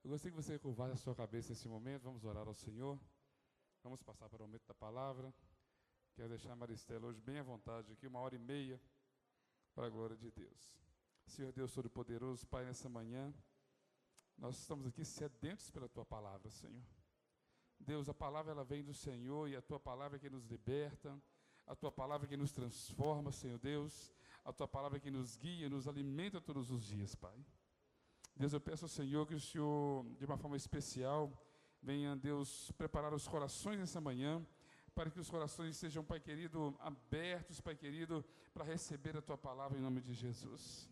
Eu gostaria que você curvasse a sua cabeça nesse momento. Vamos orar ao Senhor. Vamos passar para o momento da palavra. Quero deixar a Maristela hoje bem à vontade aqui, 1h30, para a glória de Deus. Senhor Deus Todo-Poderoso, Pai, nessa manhã, nós estamos aqui sedentos pela Tua palavra, Senhor. Deus, a palavra ela vem do Senhor e a Tua palavra é que nos liberta, a Tua palavra é que nos transforma, Senhor Deus, a Tua palavra é que nos guia, nos alimenta todos os dias, Pai. Deus, eu peço ao Senhor que o Senhor, de uma forma especial, venha, Deus, preparar os corações nessa manhã, para que os corações sejam, Pai querido, abertos, Pai querido, para receber a Tua palavra em nome de Jesus.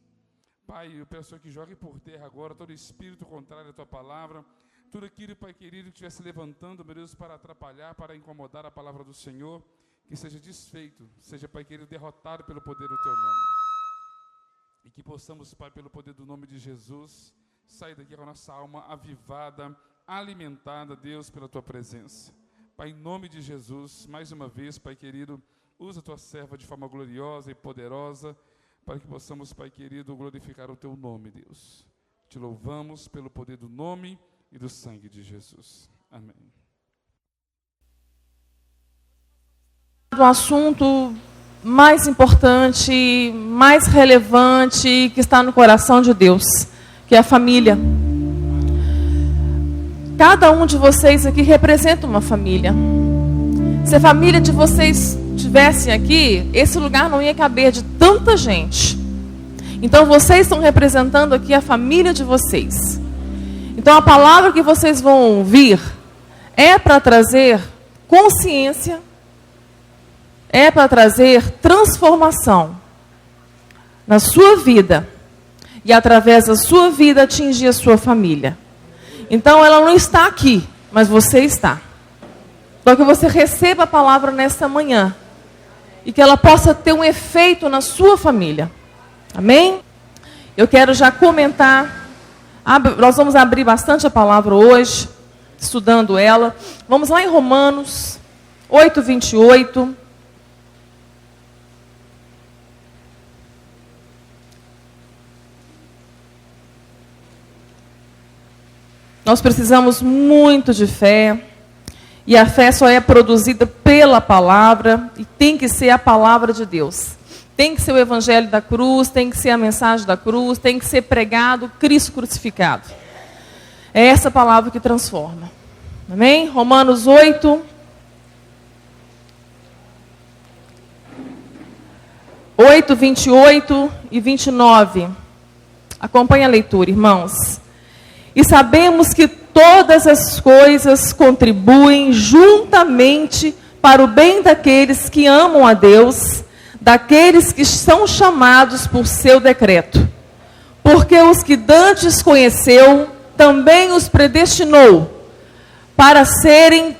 Pai, eu peço que jogue por terra agora todo espírito contrário à Tua palavra, tudo aquilo, Pai querido, que estiver se levantando, meu Deus, para atrapalhar, para incomodar a palavra do Senhor, que seja desfeito, seja, Pai querido, derrotado pelo poder do Teu nome. E que possamos, Pai, pelo poder do nome de Jesus, sair daqui com a nossa alma avivada, alimentada, Deus, pela Tua presença. Pai, em nome de Jesus, mais uma vez, Pai querido, usa a Tua serva de forma gloriosa e poderosa, para que possamos, Pai querido, glorificar o Teu nome, Deus. Te louvamos pelo poder do nome e do sangue de Jesus. Amém. O assunto mais importante, mais relevante, que está no coração de Deus, que é a família. Cada um de vocês aqui representa uma família. Se a família de vocês estivessem aqui, esse lugar não ia caber de tanta gente. Então vocês estão representando aqui a família de vocês. Então a palavra que vocês vão ouvir é para trazer consciência, é para trazer transformação na sua vida e através da sua vida atingir a sua família. Então ela não está aqui, mas você está. Então que você receba a palavra nesta manhã e que ela possa ter um efeito na sua família. Amém? Eu quero já comentar. Nós vamos abrir bastante a palavra hoje, estudando ela. Vamos lá em Romanos 8:28. Nós precisamos muito de fé, e a fé só é produzida pela palavra, e tem que ser a palavra de Deus. Tem que ser o evangelho da cruz, tem que ser a mensagem da cruz, tem que ser pregado Cristo crucificado. É essa palavra que transforma. Amém? Romanos 8. 8:28 e 29. Acompanhe a leitura, irmãos. E sabemos que todas as coisas contribuem juntamente para o bem daqueles que amam a Deus, daqueles que são chamados por seu decreto. Porque os que dantes conheceu, também os predestinou, para serem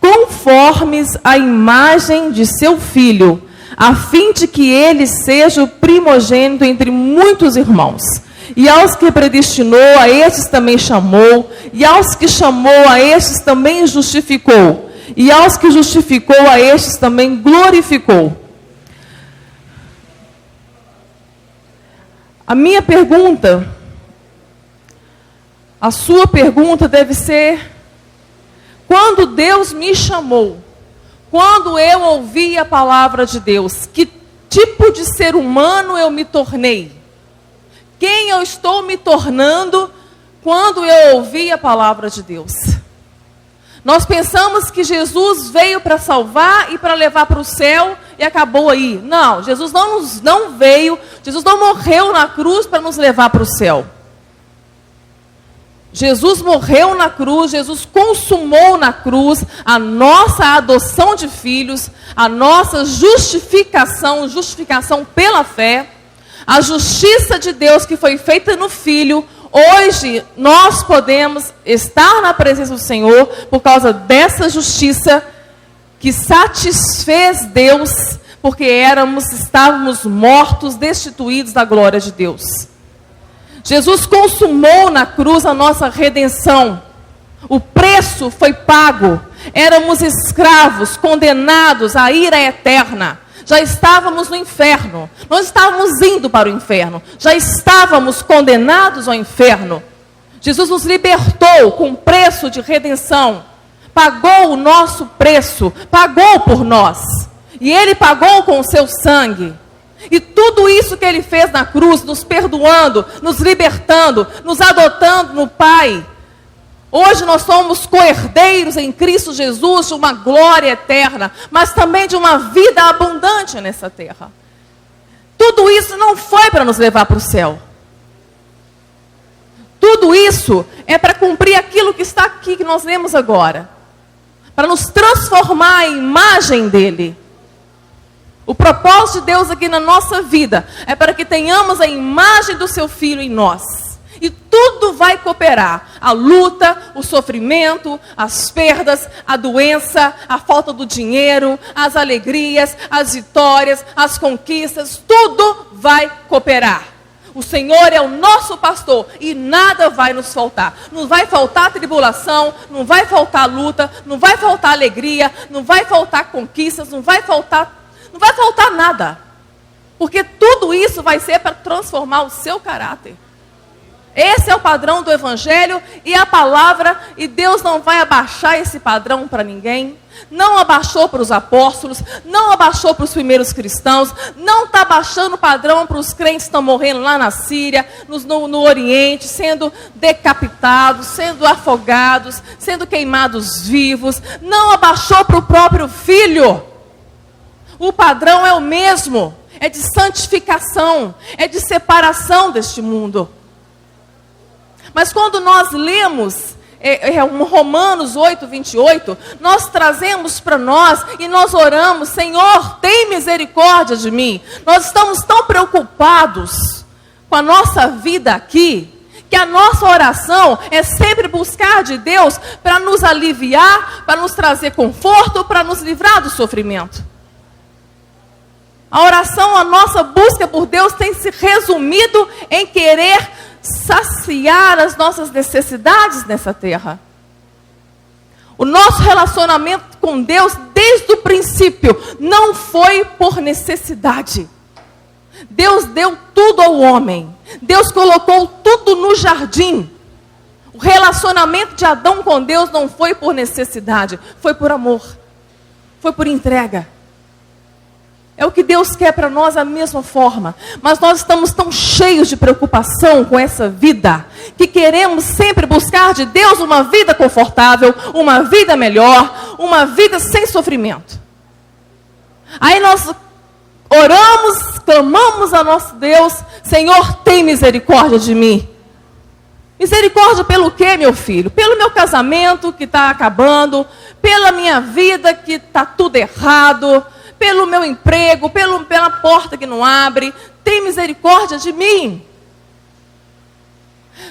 conformes à imagem de seu Filho, a fim de que ele seja o primogênito entre muitos irmãos. E aos que predestinou, a estes também chamou. E aos que chamou, a estes também justificou. E aos que justificou, a estes também glorificou. A minha pergunta, a sua pergunta deve ser: quando Deus me chamou, quando eu ouvi a palavra de Deus, que tipo de ser humano eu me tornei? Quem eu estou me tornando quando eu ouvi a palavra de Deus? Nós pensamos que Jesus veio para salvar e para levar para o céu e acabou aí. Não, Jesus não veio, Jesus não morreu na cruz para nos levar para o céu. Jesus morreu na cruz, Jesus consumou na cruz a nossa adoção de filhos, a nossa justificação pela fé. A justiça de Deus que foi feita no Filho, hoje nós podemos estar na presença do Senhor por causa dessa justiça que satisfez Deus, porque estávamos mortos, destituídos da glória de Deus. Jesus consumou na cruz a nossa redenção. O preço foi pago. Éramos escravos, condenados à ira eterna. Já estávamos no inferno. Nós estávamos indo para o inferno. Já estávamos condenados ao inferno. Jesus nos libertou com preço de redenção. Pagou o nosso preço, pagou por nós. E Ele pagou com o seu sangue. E tudo isso que Ele fez na cruz, nos perdoando, nos libertando, nos adotando no Pai. Hoje nós somos co-herdeiros em Cristo Jesus de uma glória eterna, mas também de uma vida abundante nessa terra. Tudo isso não foi para nos levar para o céu. Tudo isso é para cumprir aquilo que está aqui, que nós lemos agora. Para nos transformar à imagem dEle. O propósito de Deus aqui na nossa vida é para que tenhamos a imagem do seu Filho em nós. E tudo vai cooperar. A luta, o sofrimento, as perdas, a doença, a falta do dinheiro, as alegrias, as vitórias, as conquistas, tudo vai cooperar. O Senhor é o nosso pastor e nada vai nos faltar. Não vai faltar tribulação, não vai faltar luta, não vai faltar alegria, não vai faltar conquistas, não vai faltar nada. Porque tudo isso vai ser para transformar o seu caráter. Esse é o padrão do Evangelho e a palavra, e Deus não vai abaixar esse padrão para ninguém. Não abaixou para os apóstolos, não abaixou para os primeiros cristãos, não está abaixando o padrão para os crentes que estão morrendo lá na Síria, no Oriente, sendo decapitados, sendo afogados, sendo queimados vivos. Não abaixou para o próprio Filho. O padrão é o mesmo, é de santificação, é de separação deste mundo. Mas quando nós lemos Romanos 8, 28, nós trazemos para nós e nós oramos: Senhor, tem misericórdia de mim. Nós estamos tão preocupados com a nossa vida aqui, que a nossa oração é sempre buscar de Deus para nos aliviar, para nos trazer conforto, para nos livrar do sofrimento. A oração, a nossa busca por Deus tem se resumido em querer saciar as nossas necessidades nessa terra. O nosso relacionamento com Deus, desde o princípio, não foi por necessidade. Deus deu tudo ao homem. Deus colocou tudo no jardim. O relacionamento de Adão com Deus não foi por necessidade, foi por amor, foi por entrega. É o que Deus quer para nós da mesma forma. Mas nós estamos tão cheios de preocupação com essa vida, que queremos sempre buscar de Deus uma vida confortável, uma vida melhor, uma vida sem sofrimento. Aí nós oramos, clamamos a nosso Deus: Senhor, tem misericórdia de mim. Misericórdia pelo quê, meu filho? Pelo meu casamento que está acabando, pela minha vida que está tudo errado, pelo meu emprego, pela porta que não abre. Tem misericórdia de mim.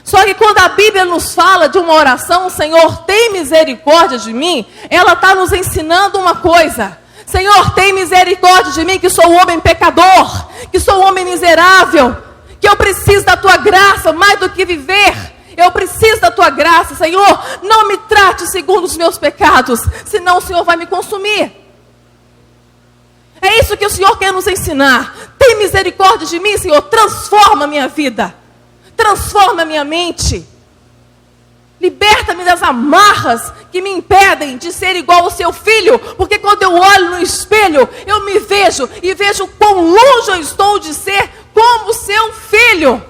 Só que quando a Bíblia nos fala de uma oração, Senhor, tem misericórdia de mim, ela está nos ensinando uma coisa: Senhor, tem misericórdia de mim, que sou um homem pecador, que sou um homem miserável, que eu preciso da tua graça mais do que viver. Eu preciso da tua graça, Senhor. Não me trate segundo os meus pecados, senão o Senhor vai me consumir. É isso que o Senhor quer nos ensinar. Tem misericórdia de mim, Senhor. Transforma a minha vida. Transforma a minha mente. Liberta-me das amarras que me impedem de ser igual ao seu filho. Porque quando eu olho no espelho, eu me vejo e vejo quão longe eu estou de ser como o seu filho.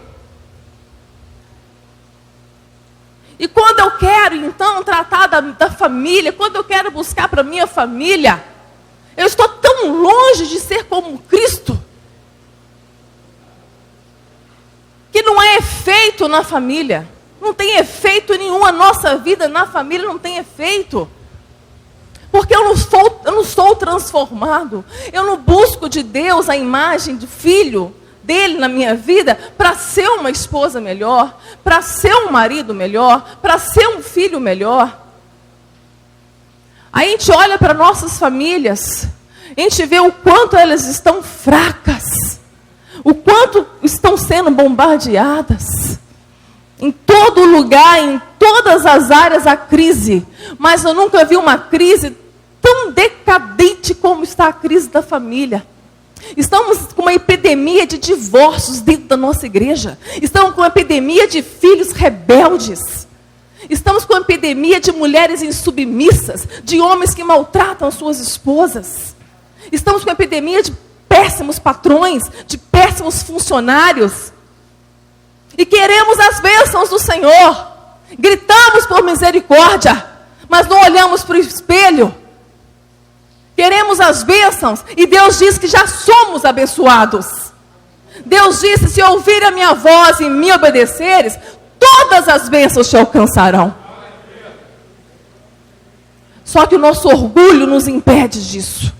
E quando eu quero, então, tratar da família, quando eu quero buscar para a minha família, eu estou tão longe de ser como Cristo, que não é efeito na família. Não tem efeito nenhum. A nossa vida na família não tem efeito. Porque eu não sou transformado. Eu não busco de Deus a imagem do filho dele na minha vida para ser uma esposa melhor, para ser um marido melhor, para ser um filho melhor. Aí a gente olha para nossas famílias, a gente vê o quanto elas estão fracas, o quanto estão sendo bombardeadas. Em todo lugar, em todas as áreas, a crise. Mas eu nunca vi uma crise tão decadente como está a crise da família. Estamos com uma epidemia de divórcios dentro da nossa igreja. Estamos com uma epidemia de filhos rebeldes. Estamos com uma epidemia de mulheres insubmissas, de homens que maltratam suas esposas. Estamos com uma epidemia de péssimos patrões, de péssimos funcionários. E queremos as bênçãos do Senhor. Gritamos por misericórdia, mas não olhamos para o espelho. Queremos as bênçãos e Deus diz que já somos abençoados. Deus disse: se ouvir a minha voz e me obedeceres, todas as bênçãos te alcançarão. Só que o nosso orgulho nos impede disso.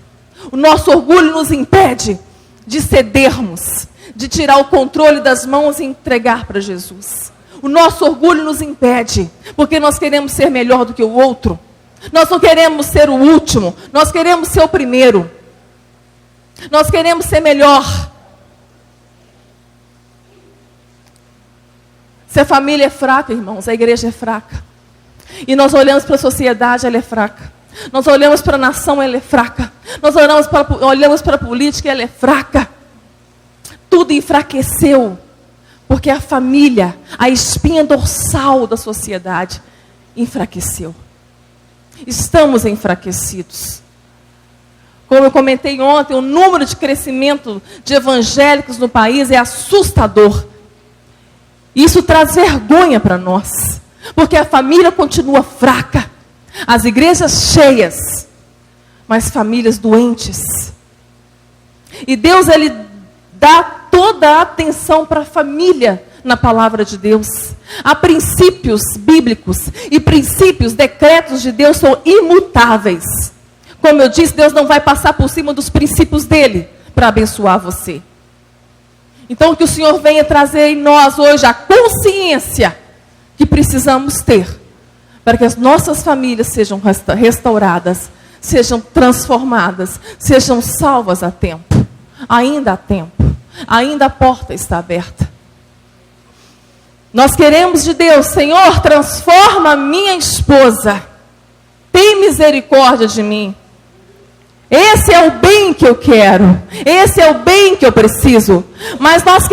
O nosso orgulho nos impede de cedermos, de tirar o controle das mãos e entregar para Jesus. O nosso orgulho nos impede, porque nós queremos ser melhor do que o outro. Nós não queremos ser o último, nós queremos ser o primeiro. Nós queremos ser melhor. Se a família é fraca, irmãos, a igreja é fraca. E nós olhamos para a sociedade, ela é fraca. Nós olhamos para a nação, ela é fraca. Nós olhamos para a política, ela é fraca. Tudo enfraqueceu. Porque a família, a espinha dorsal da sociedade, enfraqueceu. Estamos enfraquecidos. Como eu comentei ontem, o número de crescimento de evangélicos no país é assustador. Isso traz vergonha para nós. Porque a família continua fraca. As igrejas cheias, mas famílias doentes. E Deus, Ele dá toda a atenção para a família na palavra de Deus. Há princípios bíblicos e princípios, decretos de Deus são imutáveis. Como eu disse, Deus não vai passar por cima dos princípios dele para abençoar você. Então que o Senhor venha trazer em nós hoje a consciência que precisamos ter para que as nossas famílias sejam restauradas, sejam transformadas, sejam salvas a tempo. Ainda há tempo. Ainda a porta está aberta. Nós queremos de Deus: Senhor, transforma minha esposa. Tem misericórdia de mim. Esse é o bem que eu quero. Esse é o bem que eu preciso. Mas nós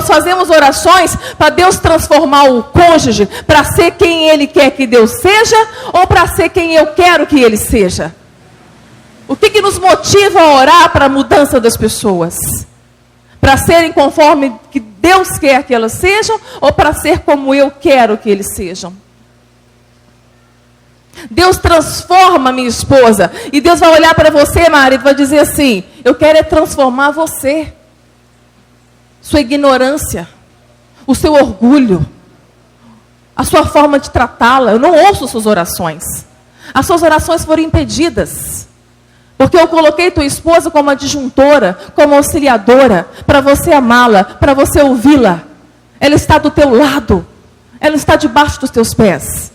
fazemos orações para Deus transformar o cônjuge para ser quem Ele quer que Deus seja ou para ser quem eu quero que Ele seja. O que nos motiva a orar para a mudança das pessoas? Para serem conforme que Deus quer que elas sejam ou para ser como eu quero que eles sejam? Deus transforma minha esposa. E Deus vai olhar para você, marido, e vai dizer assim: eu quero é transformar você. Sua ignorância, o seu orgulho, a sua forma de tratá-la. Eu não ouço suas orações. As suas orações foram impedidas. Porque eu coloquei tua esposa como adjuntora, como auxiliadora, para você amá-la, para você ouvi-la. Ela está do teu lado. Ela está debaixo dos teus pés.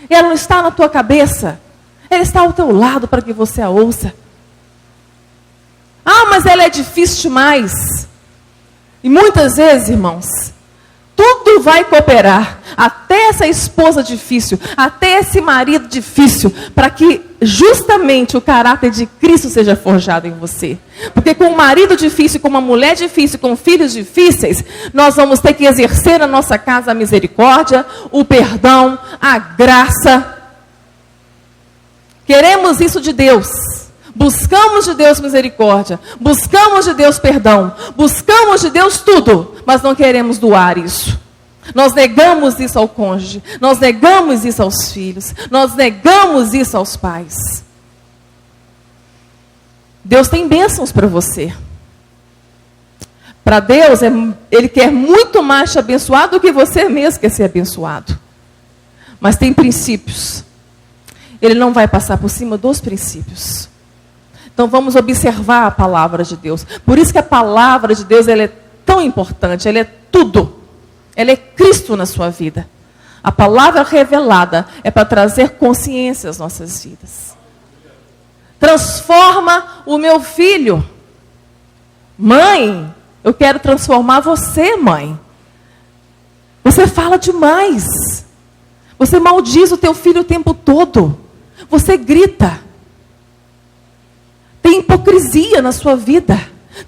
Ela não está na tua cabeça. Ela está ao teu lado para que você a ouça. Ah, mas ela é difícil demais. E muitas vezes, irmãos, tudo vai cooperar. Até essa esposa difícil, até esse marido difícil, para que justamente o caráter de Cristo seja forjado em você. Porque com um marido difícil, com uma mulher difícil, com filhos difíceis, nós vamos ter que exercer na nossa casa a misericórdia, o perdão, a graça. Queremos isso de Deus. Buscamos de Deus misericórdia, buscamos de Deus perdão, buscamos de Deus tudo, mas não queremos doar isso. Nós negamos isso ao cônjuge, nós negamos isso aos filhos, nós negamos isso aos pais. Deus tem bênçãos para você. Para Deus, Ele quer muito mais te abençoar do que você mesmo quer ser abençoado. Mas tem princípios. Ele não vai passar por cima dos princípios. Então vamos observar a palavra de Deus. Por isso que a palavra de Deus ela é tão importante, ela é tudo. Ela é Cristo na sua vida. A palavra revelada é para trazer consciência às nossas vidas. Transforma o meu filho. Mãe, eu quero transformar você, mãe. Você fala demais. Você maldiz o teu filho o tempo todo. Você grita. Tem hipocrisia na sua vida.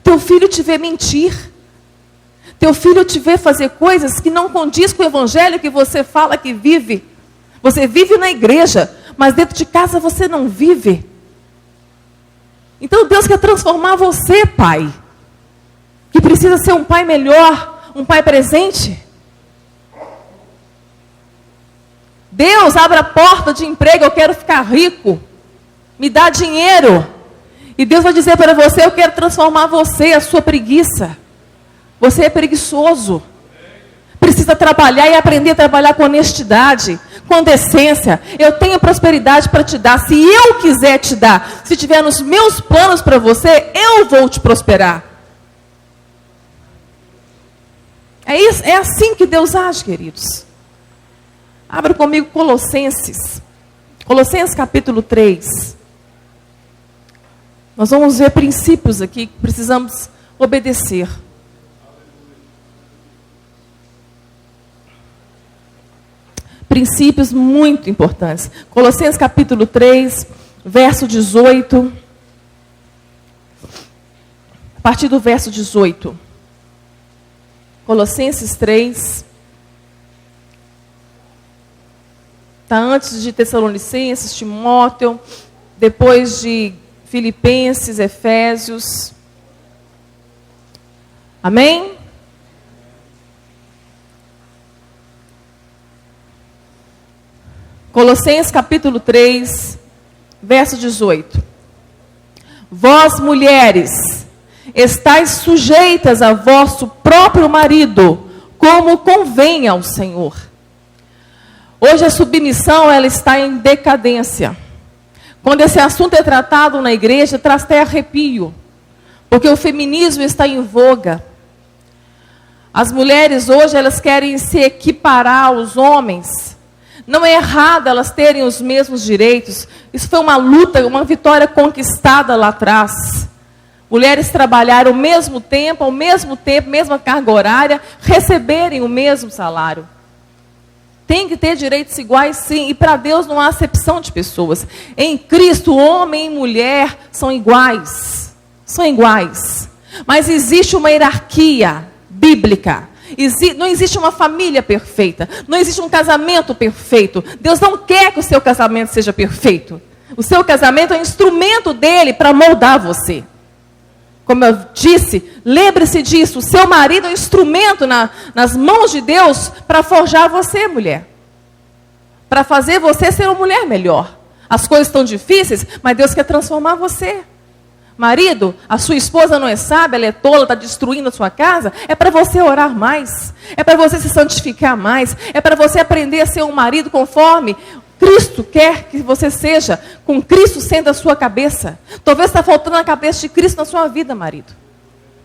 Teu filho te vê mentir. Teu filho te vê fazer coisas que não condiz com o evangelho que você fala que vive. Você vive na igreja, mas dentro de casa você não vive. Então Deus quer transformar você, pai, que precisa ser um pai melhor, um pai presente. Deus, abre a porta de emprego, eu quero ficar rico, me dá dinheiro. E Deus vai dizer para você, eu quero transformar você, a sua preguiça. Você é preguiçoso. Precisa trabalhar e aprender a trabalhar com honestidade, com decência. Eu tenho prosperidade para te dar. Se eu quiser te dar, se tiver nos meus planos para você, eu vou te prosperar. É isso, é assim que Deus age, queridos. Abra comigo Colossenses. Colossenses capítulo 3. Nós vamos ver princípios aqui que precisamos obedecer. Princípios muito importantes. Colossenses capítulo 3, verso 18. A partir do verso 18. Colossenses 3. Está antes de Tessalonicenses, Timóteo, depois de Filipenses, Efésios. Amém? Colossenses capítulo 3, verso 18. Vós, mulheres, estáis sujeitas a vosso próprio marido, como convém ao Senhor. Hoje a submissão, ela está em decadência. Quando esse assunto é tratado na igreja, traz até arrepio. Porque o feminismo está em voga. As mulheres hoje, elas querem se equiparar aos homens. Não é errado elas terem os mesmos direitos. Isso foi uma luta, uma vitória conquistada lá atrás. Mulheres trabalharem ao mesmo tempo, mesma carga horária, receberem o mesmo salário. Tem que ter direitos iguais, sim. E para Deus não há acepção de pessoas. Em Cristo, homem e mulher são iguais. São iguais. Mas existe uma hierarquia bíblica. Não existe uma família perfeita. Não existe um casamento perfeito. Deus não quer que o seu casamento seja perfeito. O seu casamento é um instrumento dele para moldar você. Como eu disse, lembre-se disso. O seu marido é um instrumento nas mãos de Deus para forjar você, mulher. Para fazer você ser uma mulher melhor. As coisas estão difíceis, mas Deus quer transformar você. Marido, a sua esposa não é sábia, ela é tola, está destruindo a sua casa. É para você orar mais. É para você se santificar mais. É para você aprender a ser um marido conforme Cristo quer que você seja, com Cristo sendo a sua cabeça. Talvez está faltando a cabeça de Cristo na sua vida, marido.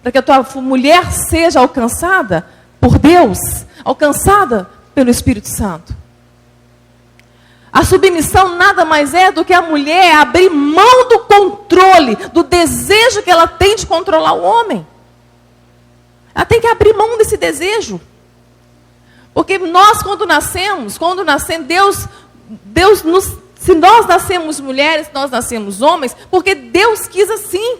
Para que a tua mulher seja alcançada por Deus, alcançada pelo Espírito Santo. A submissão nada mais é do que a mulher abrir mão do controle, do desejo que ela tem de controlar o homem. Ela tem que abrir mão desse desejo. Porque nós, quando nascemos, se nós nascemos mulheres, nós nascemos homens, porque Deus quis assim.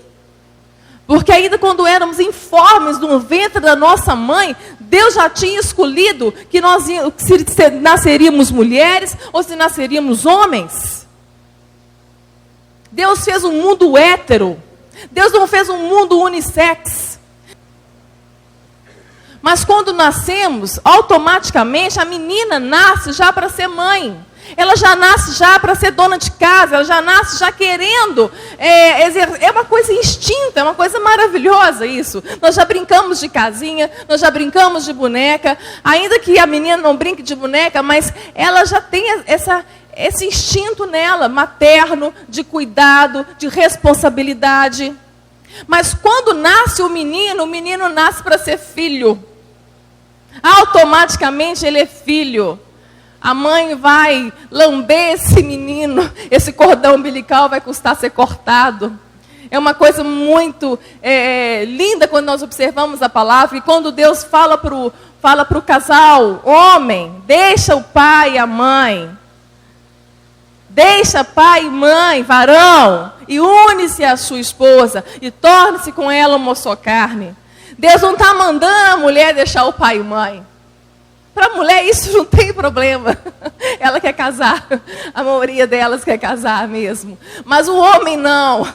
Porque ainda quando éramos informes no ventre da nossa mãe, Deus já tinha escolhido que nós se nasceríamos mulheres ou se nasceríamos homens. Deus fez um mundo hétero. Deus não fez um mundo unissex. Mas quando nascemos, automaticamente a menina nasce já para ser mãe. Ela já nasce já para ser dona de casa, ela já nasce já querendo, é uma coisa instinta, é uma coisa maravilhosa isso. Nós já brincamos de casinha, nós já brincamos de boneca, ainda que a menina não brinque de boneca, mas ela já tem esse instinto nela, materno, de cuidado, de responsabilidade. Mas quando nasce o menino nasce para ser filho. Automaticamente ele é filho. A mãe vai lamber esse menino, esse cordão umbilical vai custar ser cortado. É uma coisa muito linda quando nós observamos a palavra. E quando Deus fala para o casal, homem, deixa o pai e a mãe. Deixa pai e mãe, varão. e une-se à sua esposa e torne-se com ela uma só carne. Deus não está mandando a mulher deixar o pai e mãe. Para a mulher isso não tem problema. Ela quer casar. A maioria delas quer casar mesmo. Mas o homem não.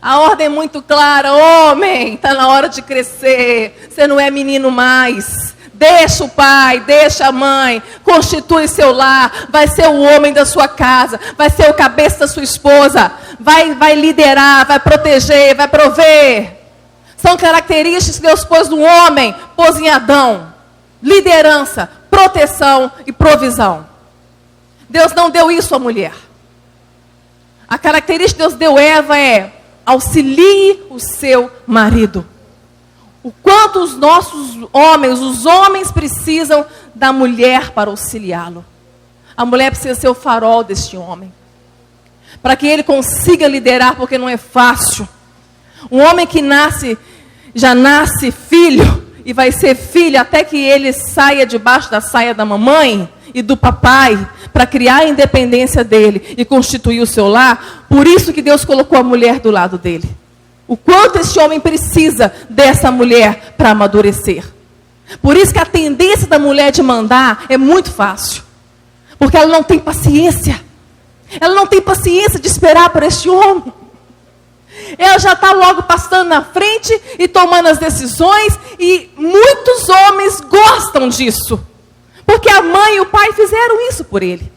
A ordem é muito clara. Homem, está na hora de crescer. Você não é menino mais. Deixa o pai, deixa a mãe. Constitui seu lar. Vai ser o homem da sua casa. Vai ser o cabeça da sua esposa. Vai liderar, vai proteger, vai prover. São características que Deus pôs no homem, pôs em Adão. Liderança, proteção e provisão. Deus não deu isso à mulher. A característica que Deus deu a Eva é: auxilie o seu marido. O quanto os nossos homens, os homens precisam da mulher para auxiliá-lo. A mulher precisa ser o farol deste homem, para que ele consiga liderar, porque não é fácil. Um homem que nasce, já nasce filho, e vai ser filho até que ele saia debaixo da saia da mamãe e do papai, para criar a independência dele e constituir o seu lar. Por isso que Deus colocou a mulher do lado dele. O quanto esse homem precisa dessa mulher para amadurecer. Por isso que a tendência da mulher de mandar é muito fácil. Porque ela não tem paciência. Ela não tem paciência de esperar por este homem. Ela já está logo passando na frente e tomando as decisões. E muitos homens gostam disso. Porque a mãe e o pai fizeram isso por ele.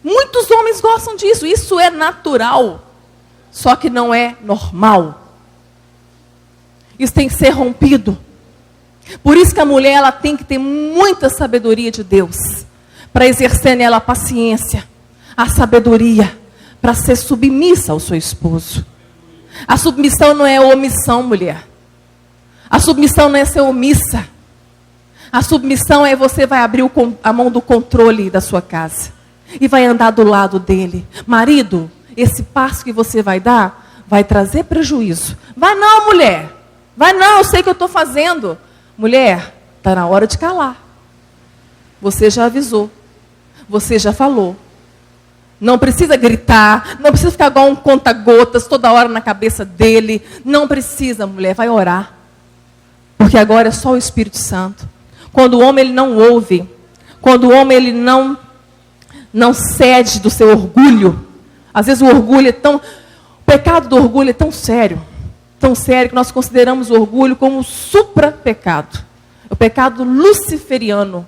Muitos homens gostam disso. Isso é natural. Só que não é normal. Isso tem que ser rompido. Por isso que a mulher ela tem que ter muita sabedoria de Deus. Para exercer nela a paciência, a sabedoria. Para ser submissa ao seu esposo. A submissão não é omissão, mulher. A submissão não é ser omissa. A submissão é você vai abrir a mão do controle da sua casa. E vai andar do lado dele. Marido, esse passo que você vai dar, vai trazer prejuízo. Vai não, mulher. Vai não, eu sei o que eu estou fazendo. Mulher, está na hora de calar. Você já avisou. Você já falou. Não precisa gritar, não precisa ficar igual um conta-gotas toda hora na cabeça dele. Não precisa, mulher, vai orar. Porque agora é só o Espírito Santo. Quando o homem ele não ouve, quando o homem ele não cede do seu orgulho. Às vezes o orgulho é tão... O pecado do orgulho é tão sério que nós consideramos o orgulho como um supra-pecado. O pecado luciferiano.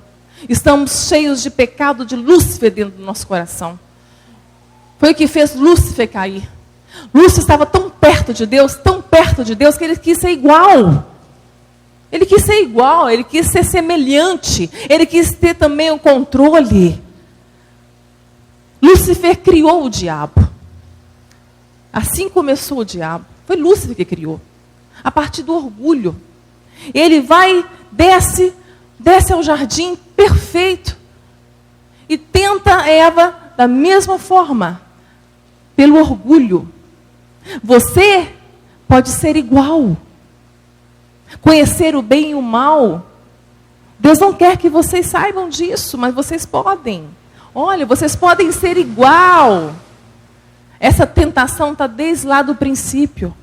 Estamos cheios de pecado de Lúcifer dentro do nosso coração. Foi o que fez Lúcifer cair. Lúcifer estava tão perto de Deus, que ele quis ser igual. Ele quis ser igual, ele quis ser semelhante. Ele quis ter também o controle. Lúcifer criou o diabo. Assim começou o diabo. Foi Lúcifer que criou. A partir do orgulho. Ele desce ao jardim perfeito. E tenta Eva da mesma forma. Pelo orgulho. Você pode ser igual. Conhecer o bem e o mal. Deus não quer que vocês saibam disso, mas vocês podem. Olha, vocês podem ser igual. Essa tentação está desde lá do princípio.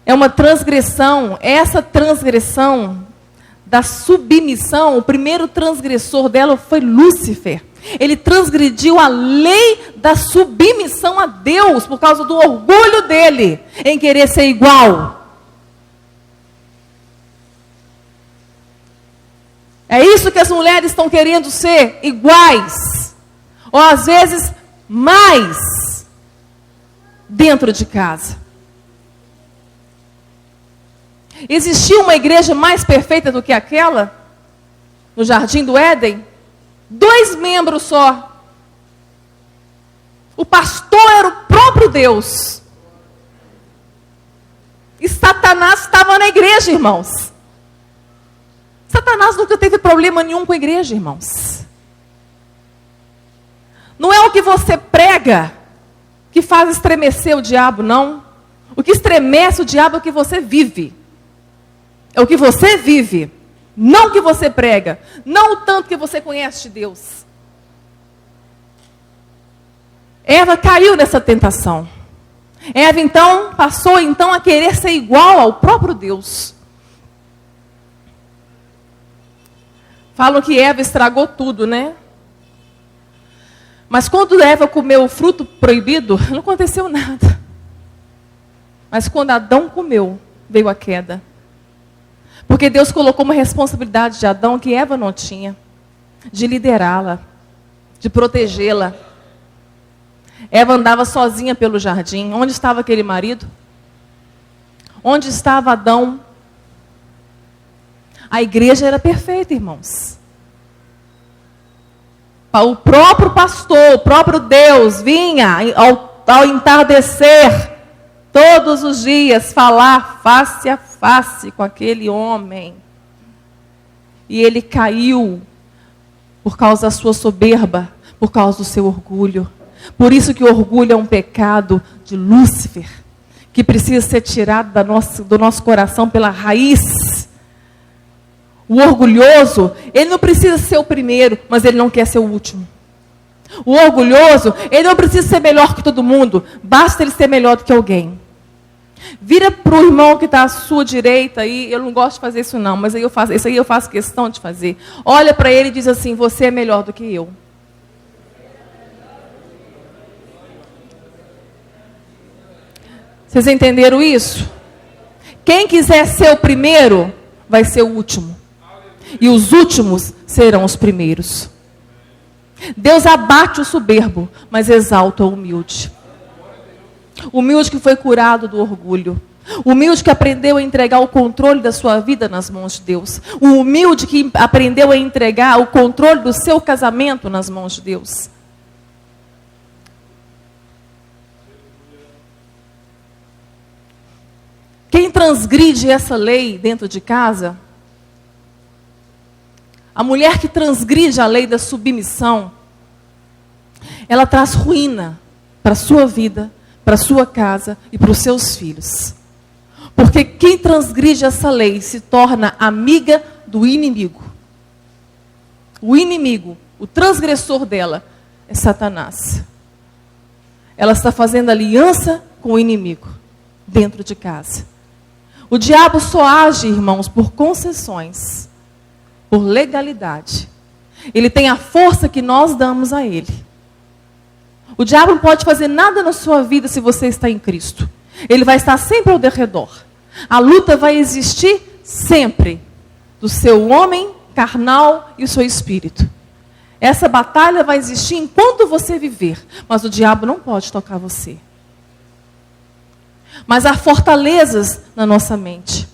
É uma transgressão. Essa transgressão da submissão, o primeiro transgressor dela foi Lúcifer. Ele transgrediu a lei da submissão a Deus por causa do orgulho dele em querer ser igual. É isso que as mulheres estão querendo ser, iguais. Ou às vezes mais dentro de casa. Existia uma igreja mais perfeita do que aquela? No Jardim do Éden? 2 membros só. O pastor era o próprio Deus. E Satanás estava na igreja, irmãos. Satanás nunca teve problema nenhum com a igreja, irmãos. Não é o que você prega que faz estremecer o diabo, não. O que estremece o diabo é o que você vive. É o que você vive. Não o que você prega. Não o tanto que você conhece de Deus. Eva caiu nessa tentação. Eva então passou a querer ser igual ao próprio Deus. Falam que Eva estragou tudo, né? Mas quando Eva comeu o fruto proibido, não aconteceu nada. Mas quando Adão comeu, veio a queda. Porque Deus colocou uma responsabilidade de Adão que Eva não tinha. De liderá-la, de protegê-la. Eva andava sozinha pelo jardim. Onde estava aquele marido? Onde estava Adão? A igreja era perfeita, irmãos. O próprio pastor, o próprio Deus vinha ao entardecer, todos os dias, falar face a face com aquele homem. E ele caiu por causa da sua soberba, por causa do seu orgulho. Por isso que o orgulho é um pecado de Lúcifer, que precisa ser tirado do nosso coração pela raiz. O orgulhoso, ele não precisa ser o primeiro, mas ele não quer ser o último. O orgulhoso, ele não precisa ser melhor que todo mundo, basta ele ser melhor do que alguém. Vira para o irmão que está à sua direita aí, eu não gosto de fazer isso não, mas isso aí eu faço questão de fazer. Olha para ele e diz assim: você é melhor do que eu. Vocês entenderam isso? Quem quiser ser o primeiro, vai ser o último. E os últimos serão os primeiros. Deus abate o soberbo, mas exalta o humilde. O humilde que foi curado do orgulho. O humilde que aprendeu a entregar o controle da sua vida nas mãos de Deus. O humilde que aprendeu a entregar o controle do seu casamento nas mãos de Deus. Quem transgride essa lei dentro de casa, a mulher que transgride a lei da submissão, ela traz ruína para a sua vida, para a sua casa e para os seus filhos. Porque quem transgride essa lei se torna amiga do inimigo. O inimigo, o transgressor dela, é Satanás. Ela está fazendo aliança com o inimigo dentro de casa. O diabo só age, irmãos, por concessões, por legalidade. Ele tem a força que nós damos a ele. O diabo não pode fazer nada na sua vida se você está em Cristo. Ele vai estar sempre ao redor. A luta vai existir sempre do seu homem carnal e o seu espírito. Essa batalha vai existir enquanto você viver, mas o diabo não pode tocar você. Mas há fortalezas na nossa mente.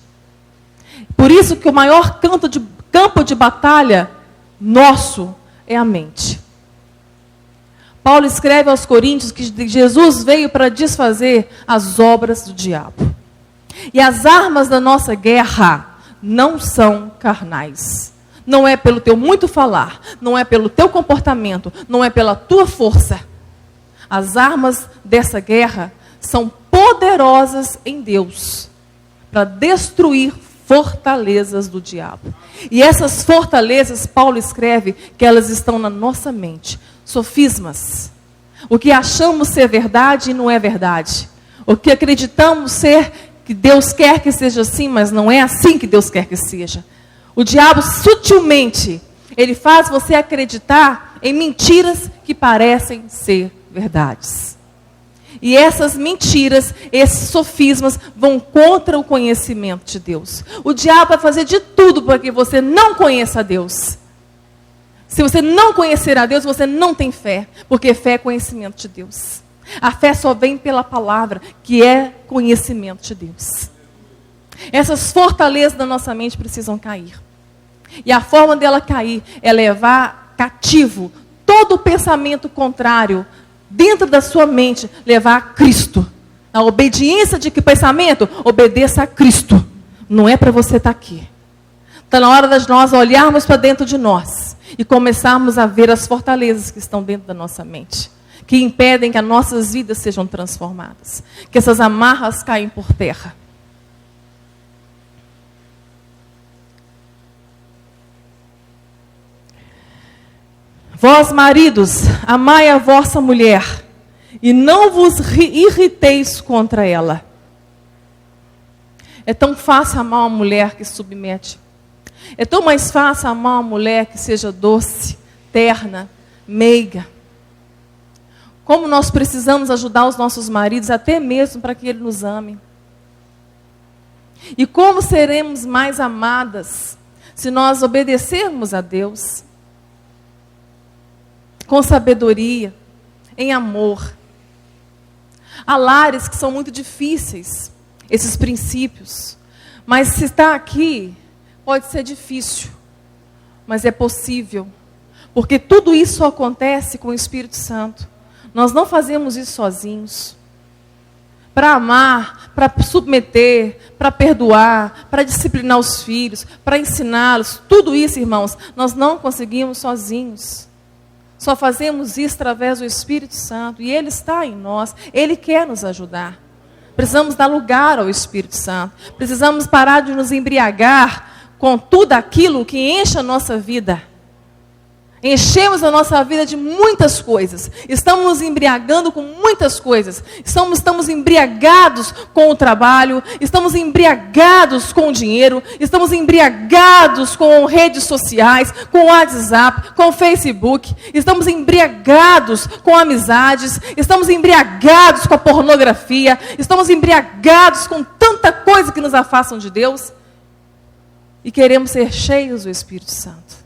Por isso que o maior campo de batalha nosso é a mente. Paulo escreve aos Coríntios que Jesus veio para desfazer as obras do diabo. E as armas da nossa guerra não são carnais. Não é pelo teu muito falar, não é pelo teu comportamento, não é pela tua força. As armas dessa guerra são poderosas em Deus para destruir fortalezas do diabo. E essas fortalezas, Paulo escreve que elas estão na nossa mente. Sofismas. O que achamos ser verdade e não é verdade. O que acreditamos ser que Deus quer que seja assim, mas não é assim que Deus quer que seja. O diabo sutilmente, ele faz você acreditar em mentiras que parecem ser verdades. E essas mentiras, esses sofismas vão contra o conhecimento de Deus. O diabo vai fazer de tudo para que você não conheça a Deus. Se você não conhecer a Deus, você não tem fé, porque fé é conhecimento de Deus. A fé só vem pela palavra, que é conhecimento de Deus. Essas fortalezas da nossa mente precisam cair. E a forma dela cair é levar cativo todo o pensamento contrário dentro da sua mente, levar a Cristo. A obediência de que pensamento? Obedeça a Cristo. Não é para você estar aqui. Está na hora de nós olharmos para dentro de nós e começarmos a ver as fortalezas que estão dentro da nossa mente, que impedem que as nossas vidas sejam transformadas, que essas amarras caem por terra. Vós, maridos, amai a vossa mulher, e não vos irriteis contra ela. É tão fácil amar uma mulher que se submete. É tão mais fácil amar uma mulher que seja doce, terna, meiga. Como nós precisamos ajudar os nossos maridos, até mesmo para que eles nos amem. E como seremos mais amadas se nós obedecermos a Deus com sabedoria, em amor. Há lares que são muito difíceis, esses princípios. Mas se está aqui, pode ser difícil, mas é possível. Porque tudo isso acontece com o Espírito Santo. Nós não fazemos isso sozinhos. Para amar, para submeter, para perdoar, para disciplinar os filhos, para ensiná-los, tudo isso, irmãos, nós não conseguimos sozinhos. Só fazemos isso através do Espírito Santo. E Ele está em nós, Ele quer nos ajudar. Precisamos dar lugar ao Espírito Santo. Precisamos parar de nos embriagar com tudo aquilo que enche a nossa vida. Enchemos a nossa vida de muitas coisas. Estamos nos embriagando com muitas coisas. Estamos embriagados com o trabalho. Estamos embriagados com o dinheiro. Estamos embriagados com redes sociais, com o WhatsApp, com o Facebook. Estamos embriagados com amizades. Estamos embriagados com a pornografia. Estamos embriagados com tanta coisa que nos afastam de Deus. E queremos ser cheios do Espírito Santo.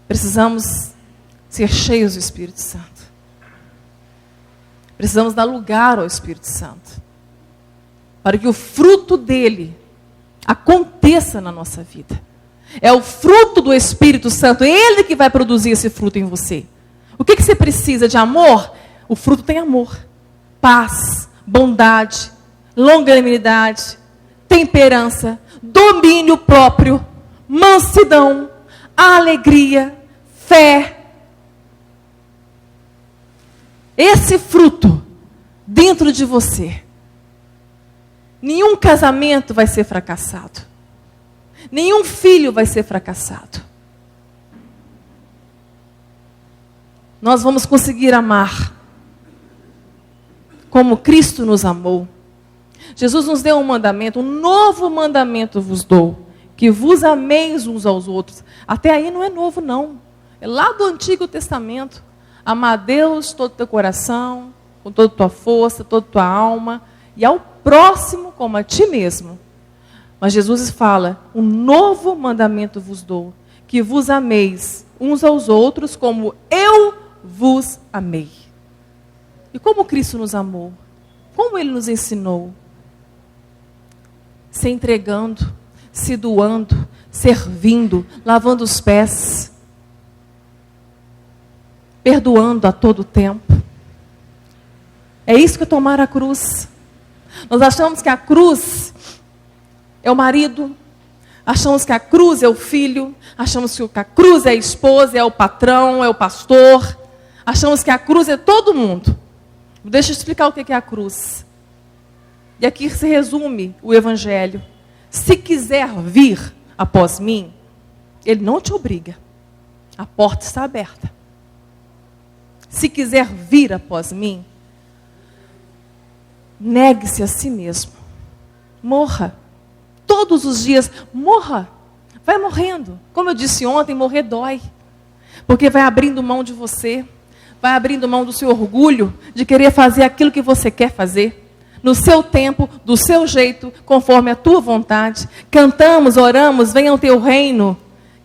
Precisamos ser cheios do Espírito Santo. Precisamos dar lugar ao Espírito Santo. Para que o fruto dele aconteça na nossa vida. É o fruto do Espírito Santo. É ele que vai produzir esse fruto em você. O que você precisa de amor? O fruto tem amor. Paz, bondade, longanimidade, temperança, domínio próprio, mansidão, alegria, fé. Esse fruto dentro de você. Nenhum casamento vai ser fracassado. Nenhum filho vai ser fracassado. Nós vamos conseguir amar como Cristo nos amou. Jesus nos deu um mandamento, um novo mandamento vos dou, que vos ameis uns aos outros. Até aí não é novo, não. É lá do Antigo Testamento. Amar a Deus todo o teu coração, com toda a tua força, toda a tua alma, e ao próximo como a ti mesmo. Mas Jesus fala, um novo mandamento vos dou, que vos ameis uns aos outros como eu vos amei. E como Cristo nos amou? Como Ele nos ensinou? Se entregando, se doando, servindo, lavando os pés, perdoando a todo tempo. É isso que é tomar a cruz. Nós achamos que a cruz é o marido, achamos que a cruz é o filho, achamos que a cruz é a esposa, é o patrão, é o pastor, achamos que a cruz é todo mundo. Deixa eu explicar o que é a cruz. E aqui se resume o Evangelho. Se quiser vir após mim, Ele não te obriga. A porta está aberta. Se quiser vir após mim, negue-se a si mesmo. Morra. Todos os dias, morra. Vai morrendo. Como eu disse ontem, morrer dói. Porque vai abrindo mão de você. Vai abrindo mão do seu orgulho de querer fazer aquilo que você quer fazer. No seu tempo, do seu jeito, conforme a tua vontade. Cantamos, oramos, venha o teu reino.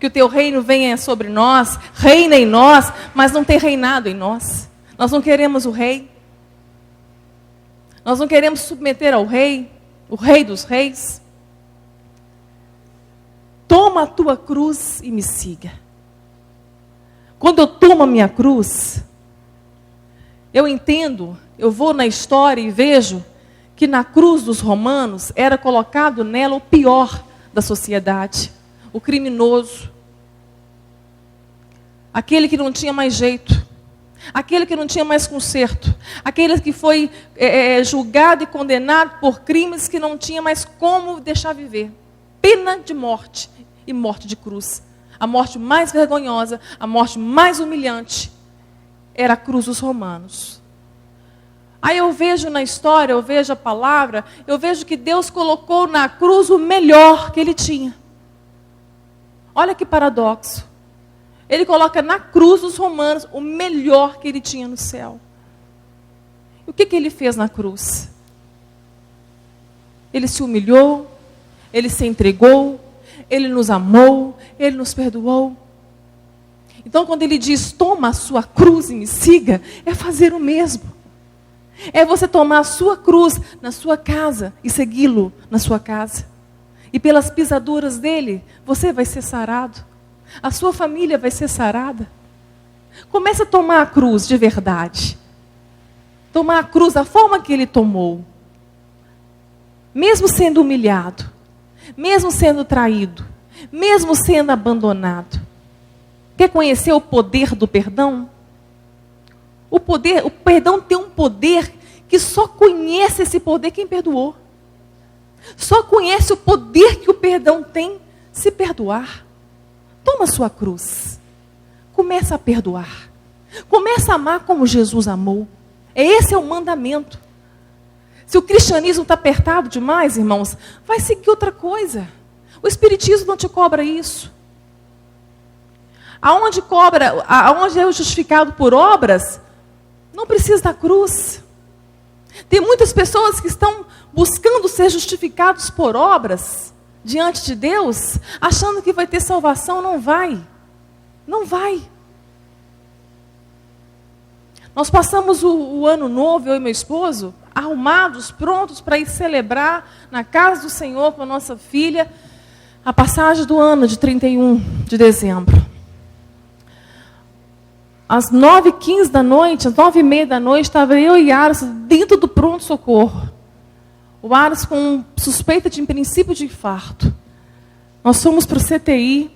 Que o teu reino venha sobre nós, reina em nós, mas não tem reinado em nós. Nós não queremos o rei. Nós não queremos submeter ao rei, o rei dos reis. Toma a tua cruz e me siga. Quando eu tomo a minha cruz, eu entendo, eu vou na história e vejo que na cruz dos romanos era colocado nela o pior da sociedade, o criminoso, aquele que não tinha mais jeito, aquele que não tinha mais conserto, aquele que foi julgado e condenado por crimes que não tinha mais como deixar viver. Pena de morte e morte de cruz. A morte mais vergonhosa, a morte mais humilhante era a cruz dos romanos. Aí eu vejo na história, eu vejo a palavra, eu vejo que Deus colocou na cruz o melhor que ele tinha. Olha que paradoxo. Ele coloca na cruz dos romanos o melhor que ele tinha no céu. E o que ele fez na cruz? Ele se humilhou, ele se entregou, ele nos amou, ele nos perdoou. Então, quando ele diz, toma a sua cruz e me siga, é fazer o mesmo. É você tomar a sua cruz na sua casa e segui-lo na sua casa. E pelas pisaduras dele, você vai ser sarado. A sua família vai ser sarada. Comece a tomar a cruz de verdade. Tomar a cruz da forma que ele tomou. Mesmo sendo humilhado. Mesmo sendo traído. Mesmo sendo abandonado. Quer conhecer o poder do perdão? O perdão tem um poder que só conhece esse poder quem perdoou. Só conhece o poder que o perdão tem se perdoar. Toma a sua cruz. Começa a perdoar. Começa a amar como Jesus amou. Esse é o mandamento. Se o cristianismo está apertado demais, irmãos, vai seguir outra coisa. O espiritismo não te cobra isso. Aonde é justificado por obras, não precisa da cruz. Tem muitas pessoas que estão buscando ser justificados por obras diante de Deus, achando que vai ter salvação. Não vai. Não vai. Nós passamos o ano novo, eu e meu esposo, arrumados, prontos para ir celebrar na casa do Senhor com a nossa filha, a passagem do ano de 31 de dezembro. Às 9h15 da noite, às 9h30 da noite, estava eu e Aras dentro do pronto-socorro. O Aras com suspeita de princípio de infarto. Nós fomos para o CTI.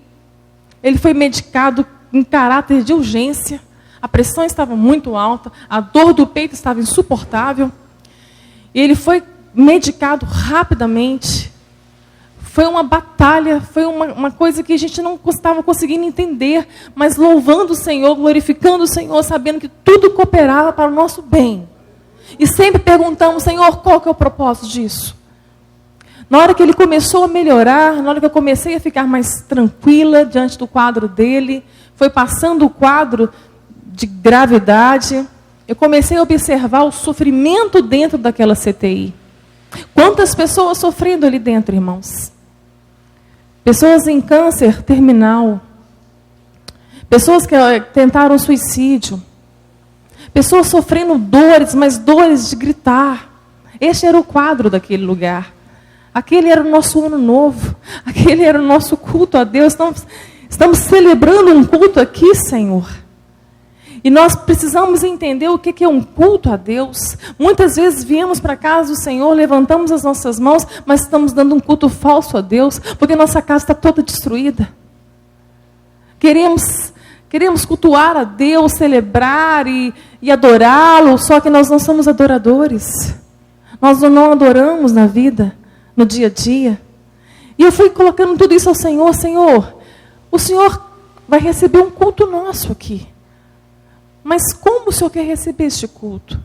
Ele foi medicado em caráter de urgência. A pressão estava muito alta. A dor do peito estava insuportável. E ele foi medicado rapidamente. Foi uma batalha, foi uma coisa que a gente não estava conseguindo entender, mas louvando o Senhor, glorificando o Senhor, sabendo que tudo cooperava para o nosso bem. E sempre perguntamos, Senhor, qual que é o propósito disso? Na hora que ele começou a melhorar, na hora que eu comecei a ficar mais tranquila diante do quadro dele, foi passando o quadro de gravidade, eu comecei a observar o sofrimento dentro daquela CTI. Quantas pessoas sofrendo ali dentro, irmãos? Pessoas em câncer terminal. Pessoas que tentaram suicídio. Pessoas sofrendo dores, mas dores de gritar. Este era o quadro daquele lugar. Aquele era o nosso ano novo. Aquele era o nosso culto a Deus. Estamos celebrando um culto aqui, Senhor. E nós precisamos entender o que é um culto a Deus. Muitas vezes viemos para a casa do Senhor, levantamos as nossas mãos, mas estamos dando um culto falso a Deus, porque nossa casa está toda destruída. Queremos cultuar a Deus, celebrar e adorá-lo, só que nós não somos adoradores. Nós não adoramos na vida, no dia a dia. E eu fui colocando tudo isso ao Senhor. Senhor, o Senhor vai receber um culto nosso aqui. Mas como o Senhor quer receber este culto?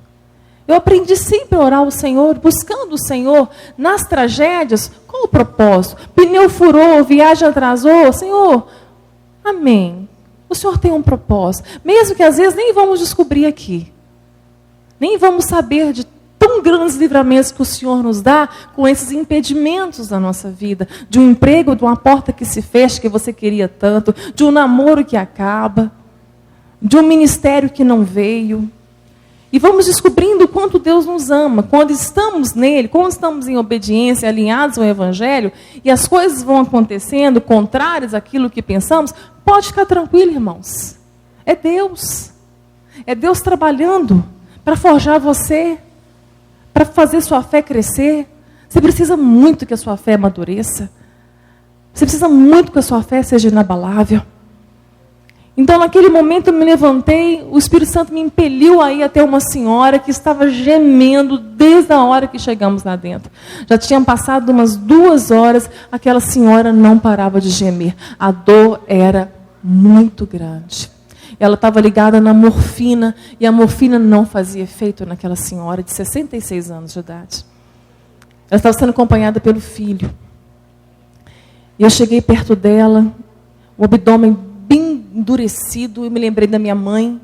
Eu aprendi sempre a orar ao Senhor, buscando o Senhor nas tragédias. Qual o propósito? Pneu furou, viagem atrasou. Senhor, amém. O Senhor tem um propósito. Mesmo que às vezes nem vamos descobrir aqui. Nem vamos saber de tão grandes livramentos que o Senhor nos dá com esses impedimentos da nossa vida. De um emprego, de uma porta que se fecha, que você queria tanto. De um namoro que acaba. De um ministério que não veio. E vamos descobrindo o quanto Deus nos ama. Quando estamos nele, quando estamos em obediência, alinhados ao Evangelho, e as coisas vão acontecendo contrárias àquilo que pensamos, pode ficar tranquilo, irmãos. É Deus. É Deus trabalhando para forjar você, para fazer sua fé crescer. Você precisa muito que a sua fé amadureça. Você precisa muito que a sua fé seja inabalável. Então, naquele momento, eu me levantei, o Espírito Santo me impeliu a ir até uma senhora que estava gemendo desde a hora que chegamos lá dentro. Já tinham passado umas 2 horas, aquela senhora não parava de gemer. A dor era muito grande. Ela estava ligada na morfina, e a morfina não fazia efeito naquela senhora de 66 anos de idade. Ela estava sendo acompanhada pelo filho. E eu cheguei perto dela, o abdômen bem endurecido, e me lembrei da minha mãe.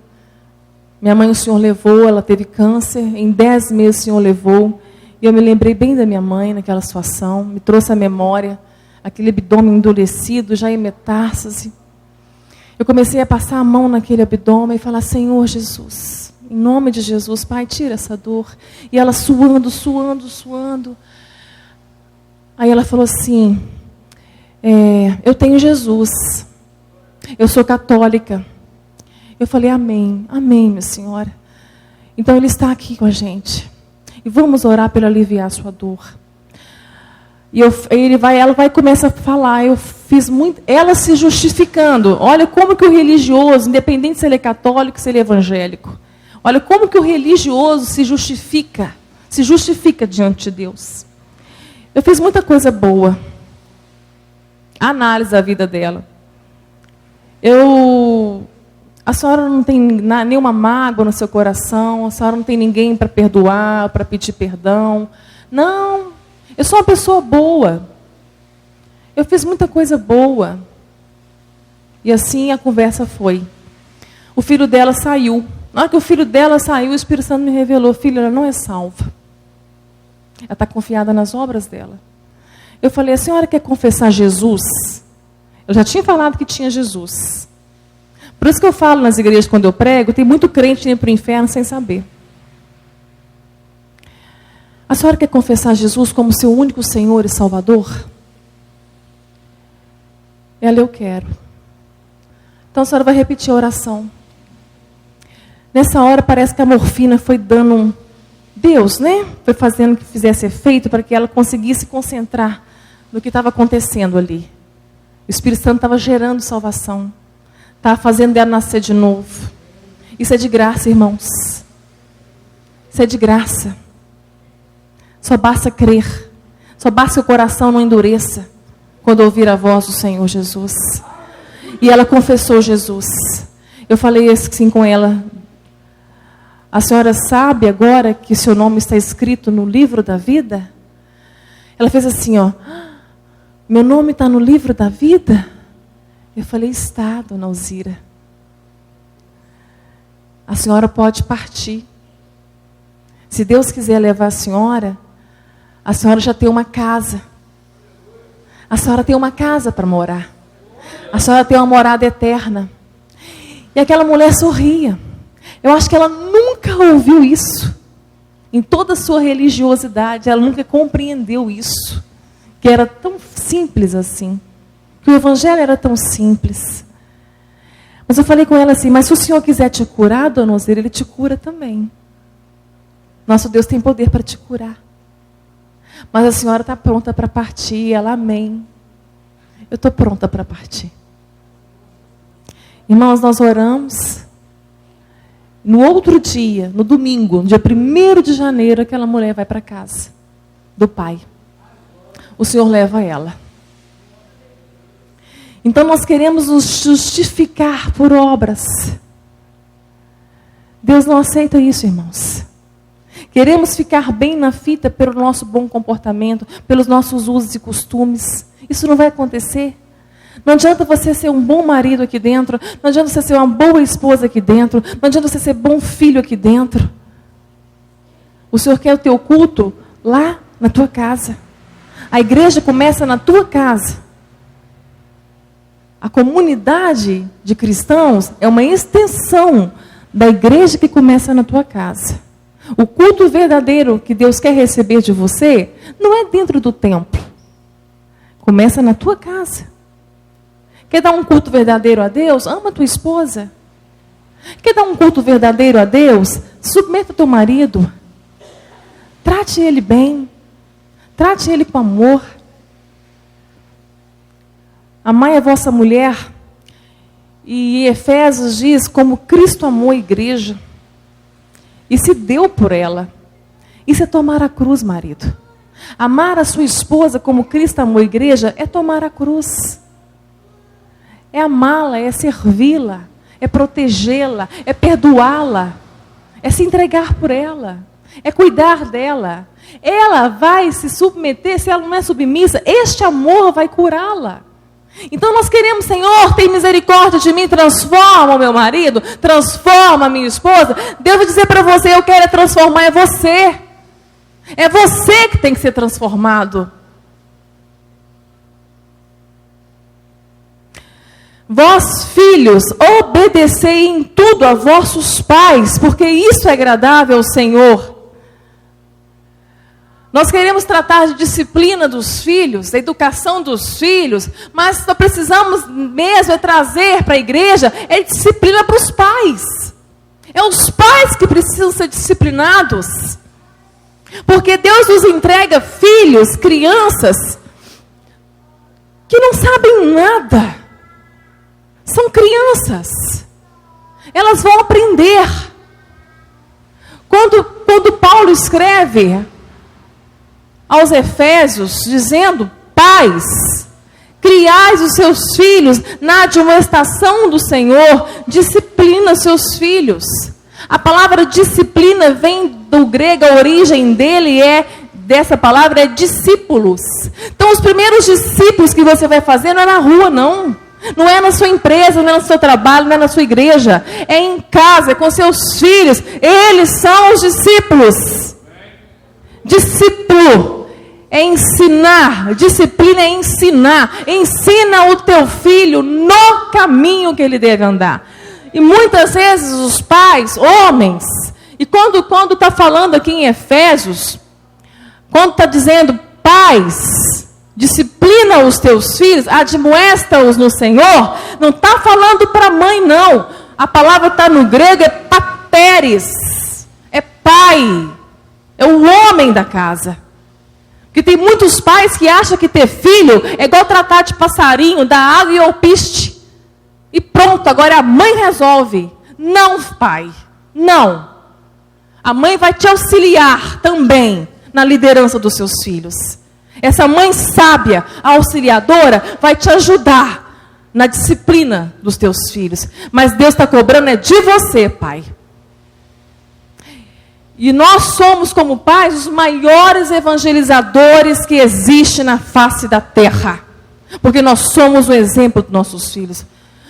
Minha mãe o Senhor levou, ela teve câncer, em 10 meses o Senhor levou. E eu me lembrei bem da minha mãe naquela situação, me trouxe à memória aquele abdômen endurecido, já em metástase. Eu comecei a passar a mão naquele abdômen e falar: Senhor Jesus, em nome de Jesus, Pai, tira essa dor. E ela suando, suando, suando. Aí ela falou assim: eu tenho Jesus, eu sou católica. Eu falei: amém, amém, minha senhora. Então Ele está aqui com a gente. E vamos orar para aliviar a sua dor. E ela vai e começa a falar. Eu fiz muito, ela se justificando. Olha como que o religioso, independente se ele é católico, se ele é evangélico, olha como que o religioso se justifica diante de Deus. Eu fiz muita coisa boa. Análise da vida dela. A senhora não tem nenhuma mágoa no seu coração, a senhora não tem ninguém para perdoar, para pedir perdão. Não, eu sou uma pessoa boa. Eu fiz muita coisa boa. E assim a conversa foi. O filho dela saiu. Na hora que o filho dela saiu, o Espírito Santo me revelou: filha, ela não é salva. Ela está confiada nas obras dela. Eu falei: a senhora quer confessar Jesus? Eu já tinha falado que tinha Jesus. Por isso que eu falo nas igrejas, quando eu prego, tem muito crente indo para o inferno sem saber. A senhora quer confessar Jesus como seu único Senhor e Salvador? Ela: eu quero. Então a senhora vai repetir a oração. Nessa hora parece que a morfina foi dando Deus, né? Foi fazendo que fizesse efeito para que ela conseguisse concentrar no que estava acontecendo ali. O Espírito Santo estava gerando salvação. Estava fazendo ela nascer de novo. Isso é de graça, irmãos. Isso é de graça. Só basta crer. Só basta que o coração não endureça quando ouvir a voz do Senhor Jesus. E ela confessou Jesus. Eu falei assim com ela: a senhora sabe agora que seu nome está escrito no livro da vida? Ela fez assim, ó: meu nome está no livro da vida? Eu falei: está, dona Alzira. A senhora pode partir. Se Deus quiser levar a senhora já tem uma casa. A senhora tem uma casa para morar. A senhora tem uma morada eterna. E aquela mulher sorria. Eu acho que ela nunca ouviu isso. Em toda a sua religiosidade, ela nunca compreendeu isso. Que era tão simples assim. Que o evangelho era tão simples. Mas eu falei com ela assim: mas se o Senhor quiser te curar, dona Alzira, Ele te cura também. Nosso Deus tem poder para te curar. Mas a senhora está pronta para partir. Ela: amém. Eu estou pronta para partir. Irmãos, nós oramos. No outro dia, no domingo, no dia 1º de janeiro, aquela mulher vai para casa do pai. O Senhor leva ela. Então nós queremos nos justificar por obras. Deus não aceita isso, irmãos. Queremos ficar bem na fita pelo nosso bom comportamento, pelos nossos usos e costumes. Isso não vai acontecer. Não adianta você ser um bom marido aqui dentro. Não adianta você ser uma boa esposa aqui dentro. Não adianta você ser bom filho aqui dentro. O Senhor quer o teu culto lá na tua casa. A igreja começa na tua casa. A comunidade de cristãos é uma extensão da igreja que começa na tua casa. O culto verdadeiro que Deus quer receber de você não é dentro do templo. Começa na tua casa. Quer dar um culto verdadeiro a Deus? Ama a tua esposa. Quer dar um culto verdadeiro a Deus? Submeta o teu marido. Trate ele bem. Trate ele com amor. Amai a vossa mulher. E Efésios diz: como Cristo amou a igreja e se deu por ela. Isso é tomar a cruz, marido. Amar a sua esposa como Cristo amou a igreja é tomar a cruz. É amá-la, é servi-la, é protegê-la, é perdoá-la, é se entregar por ela, é cuidar dela. Ela vai se submeter, se ela não é submissa, este amor vai curá-la. Então nós queremos, Senhor, tem misericórdia de mim, transforma o meu marido, transforma a minha esposa. Deus vai dizer para você, eu quero transformar, é você. É você que tem que ser transformado. Vós, filhos, obedecei em tudo a vossos pais, porque isso é agradável ao Senhor. Nós queremos tratar de disciplina dos filhos, da educação dos filhos, mas nós precisamos mesmo trazer para a igreja, disciplina para os pais. É os pais que precisam ser disciplinados. Porque Deus nos entrega filhos, crianças, que não sabem nada. São crianças. Elas vão aprender. Quando Paulo escreve aos Efésios, dizendo, pais, criais os seus filhos na admoestação do Senhor, disciplina seus filhos. A palavra disciplina vem do grego, a origem dessa palavra é discípulos. Então os primeiros discípulos que você vai fazer não é na rua, não. Não é na sua empresa, não é no seu trabalho, não é na sua igreja. É em casa, é com seus filhos. Eles são os discípulos. Discípulo é ensinar, disciplina é ensinar. Ensina o teu filho no caminho que ele deve andar. E muitas vezes os pais, homens, e quando está falando aqui em Efésios, quando está dizendo pais, disciplina os teus filhos, admoesta-os no Senhor, não está falando para a mãe, não. A palavra está no grego, é pateres, é pai, é o homem da casa. Porque tem muitos pais que acham que ter filho é igual tratar de passarinho, dar água e alpiste. E pronto, agora a mãe resolve. Não, pai, não. A mãe vai te auxiliar também na liderança dos seus filhos. Essa mãe sábia, auxiliadora, vai te ajudar na disciplina dos teus filhos. Mas Deus está cobrando é de você, pai. E nós somos, como pais, os maiores evangelizadores que existe na face da terra. Porque nós somos o exemplo dos nossos filhos.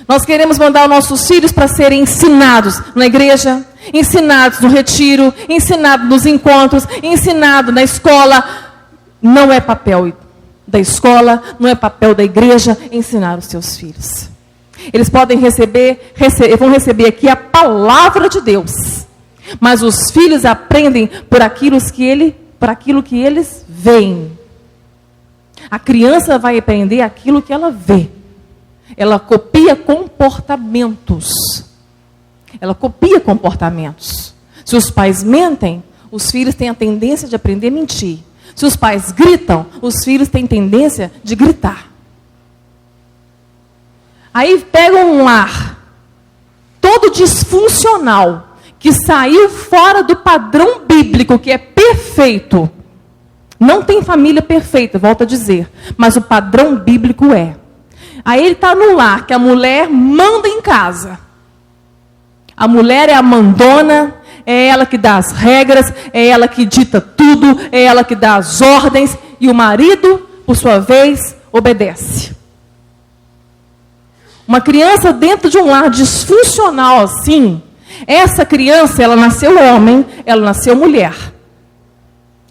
Nós queremos mandar os nossos filhos para serem ensinados na igreja, ensinados no retiro, ensinados nos encontros, ensinados na escola. Não é papel da escola, não é papel da igreja ensinar os seus filhos. Eles podem vão receber aqui a palavra de Deus. Mas os filhos aprendem por aquilo que eles veem. A criança vai aprender aquilo que ela vê. Ela copia comportamentos. Ela copia comportamentos. Se os pais mentem, os filhos têm a tendência de aprender a mentir. Se os pais gritam, os filhos têm tendência de gritar. Aí pegam um lar todo disfuncional, que saiu fora do padrão bíblico, que é perfeito. Não tem família perfeita, volto a dizer, mas o padrão bíblico é. Aí ele está no lar, que a mulher manda em casa. A mulher é a mandona, é ela que dá as regras, é ela que dita tudo, é ela que dá as ordens, e o marido, por sua vez, obedece. Uma criança dentro de um lar disfuncional assim, essa criança, ela nasceu homem, ela nasceu mulher.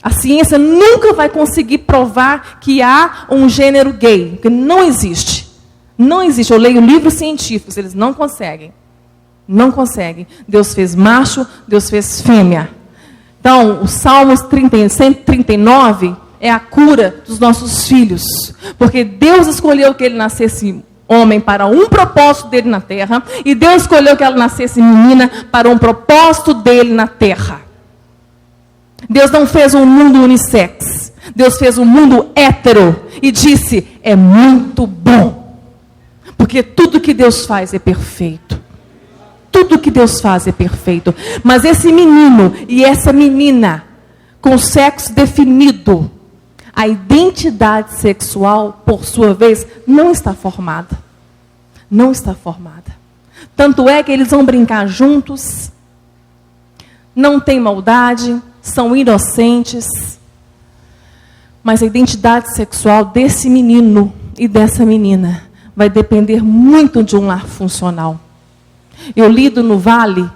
A ciência nunca vai conseguir provar que há um gênero gay, porque não existe. Não existe. Eu leio livros científicos, eles não conseguem. Não conseguem. Deus fez macho, Deus fez fêmea. Então, o Salmos 139 é a cura dos nossos filhos. Porque Deus escolheu que ele nascesse homem para um propósito dele na terra, e Deus escolheu que ela nascesse menina para um propósito dele na terra. Deus não fez um mundo unissex. Deus fez um mundo hétero e disse, é muito bom. Porque tudo que Deus faz é perfeito. Tudo que Deus faz é perfeito. Mas esse menino e essa menina, com sexo definido, a identidade sexual, por sua vez, não está formada. Não está formada. Tanto é que eles vão brincar juntos, não tem maldade, são inocentes. Mas a identidade sexual desse menino e dessa menina vai depender muito de um lar funcional. Eu lido no vale,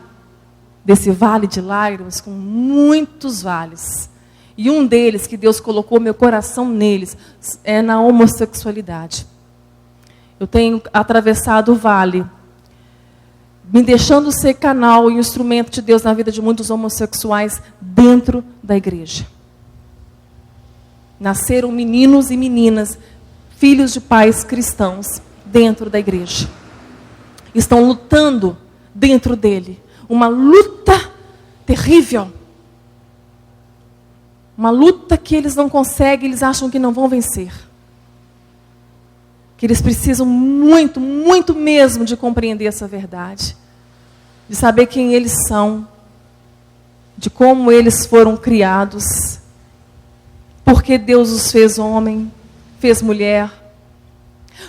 desse vale de lágrimas, com muitos vales. E um deles, que Deus colocou meu coração neles, é na homossexualidade. Eu tenho atravessado o vale, me deixando ser canal e instrumento de Deus na vida de muitos homossexuais dentro da igreja. Nasceram meninos e meninas, filhos de pais cristãos, dentro da igreja. Estão lutando dentro dele. Uma luta terrível. Uma luta que eles não conseguem, eles acham que não vão vencer. Que eles precisam muito, muito mesmo de compreender essa verdade. De saber quem eles são. De como eles foram criados. Porque Deus os fez homem, fez mulher.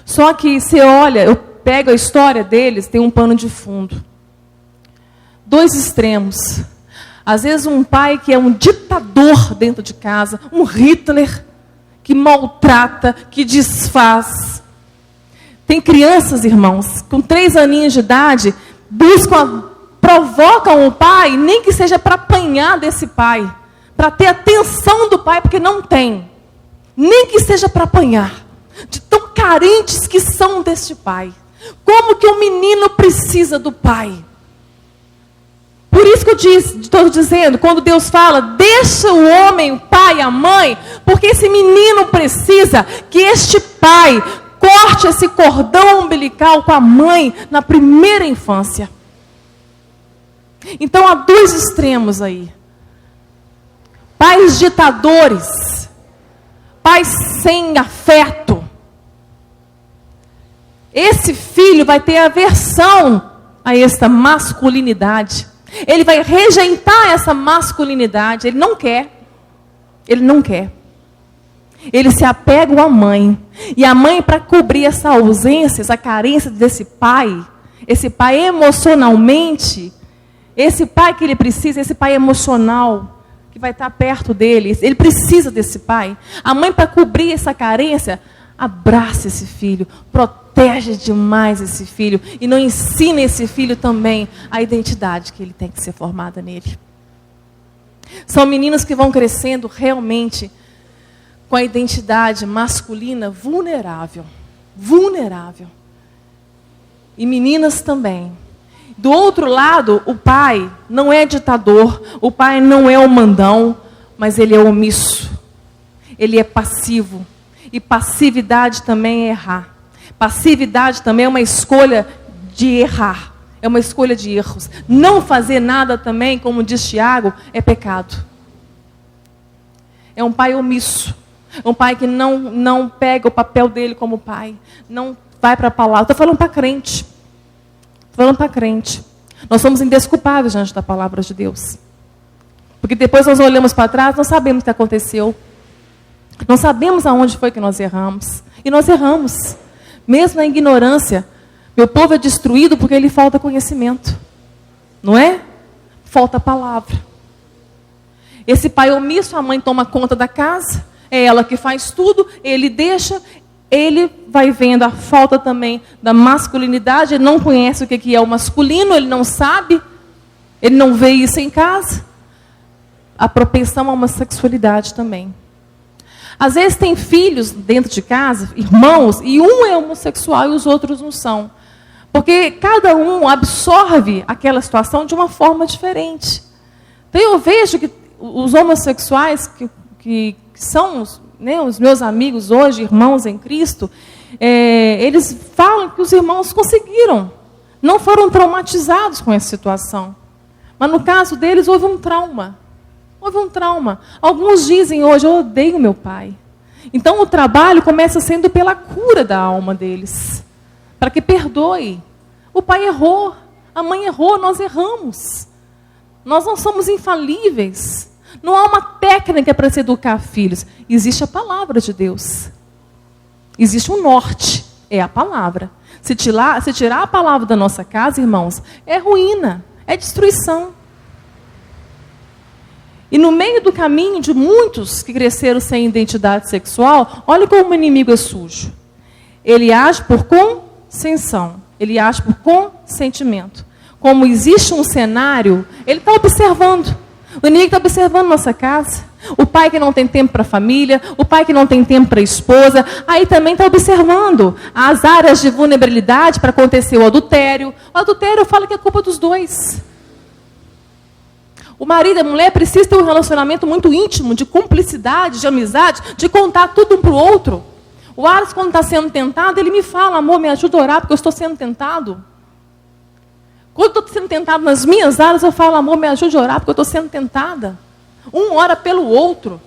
Só que você olha, eu pego a história deles, tem um pano de fundo. 2 extremos. Às vezes um pai que é um ditador dentro de casa, um Hitler, que maltrata, que desfaz. Tem crianças, irmãos, com 3 aninhos de idade, provocam o pai, nem que seja para apanhar desse pai, para ter atenção do pai, porque não tem. Nem que seja para apanhar. De tão carentes que são deste pai. Como que o menino precisa do pai? Por isso que eu estou dizendo, quando Deus fala, deixa o homem, o pai, a mãe, porque esse menino precisa que este pai corte esse cordão umbilical com a mãe na primeira infância. Então há 2 extremos aí. Pais ditadores, pais sem afeto. Esse filho vai ter aversão a esta masculinidade. Ele vai rejeitar essa masculinidade. Ele não quer. Ele não quer. Ele se apega à mãe. E a mãe, para cobrir essa ausência, essa carência desse pai, esse pai emocionalmente, esse pai que ele precisa, esse pai emocional, que vai estar perto dele, ele precisa desse pai. A mãe, para cobrir essa carência, abraça esse filho, protege demais esse filho e não ensina esse filho também a identidade que ele tem que ser formada nele. São meninos que vão crescendo realmente com a identidade masculina vulnerável. Vulnerável. E meninas também. Do outro lado, o pai não é ditador, o pai não é o mandão, mas ele é omisso. Ele é passivo. E passividade também é errar. Passividade também é uma escolha de errar. É uma escolha de erros. Não fazer nada também, como diz Tiago, é pecado. É um pai omisso. É um pai que não pega o papel dele como pai. Não vai para a palavra. Estou falando para crente. Estou falando para crente. Nós somos indesculpáveis diante da palavra de Deus. Porque depois nós olhamos para trás, não sabemos o que aconteceu. Não sabemos aonde foi que nós erramos. E nós erramos. Mesmo na ignorância. Meu povo é destruído porque lhe falta conhecimento. Não é? Falta palavra. Esse pai omisso, a mãe toma conta da casa. É ela que faz tudo. Ele deixa. Ele vai vendo a falta também da masculinidade. Ele não conhece o que é o masculino. Ele não sabe. Ele não vê isso em casa. A propensão à homossexualidade também. Às vezes tem filhos dentro de casa, irmãos, e um é homossexual e os outros não são. Porque cada um absorve aquela situação de uma forma diferente. Então eu vejo que os homossexuais, que são os meus amigos hoje, irmãos em Cristo, eles falam que os irmãos conseguiram. Não foram traumatizados com essa situação. Mas no caso deles houve um trauma. Houve um trauma. Alguns dizem hoje, eu odeio meu pai. Então o trabalho começa sendo pela cura da alma deles. Para que perdoe. O pai errou, a mãe errou, nós erramos. Nós não somos infalíveis. Não há uma técnica para se educar filhos. Existe a palavra de Deus. Existe um norte, é a palavra. Se tirar a palavra da nossa casa, irmãos, é ruína, é destruição. E no meio do caminho de muitos que cresceram sem identidade sexual, olha como o inimigo é sujo. Ele age por consensão, ele age por consentimento. Como existe um cenário, ele está observando. O inimigo está observando nossa casa. O pai que não tem tempo para a família, o pai que não tem tempo para a esposa, aí também está observando as áreas de vulnerabilidade para acontecer o adultério. O adultério eu falo que é culpa dos dois. O marido e a mulher precisam ter um relacionamento muito íntimo, de cumplicidade, de amizade, de contar tudo um para o outro. O Aras, quando está sendo tentado, ele me fala, amor, me ajuda a orar, porque eu estou sendo tentado. Quando eu estou sendo tentado nas minhas áreas, eu falo, amor, me ajude a orar, porque eu estou sendo tentada. Um ora pelo outro.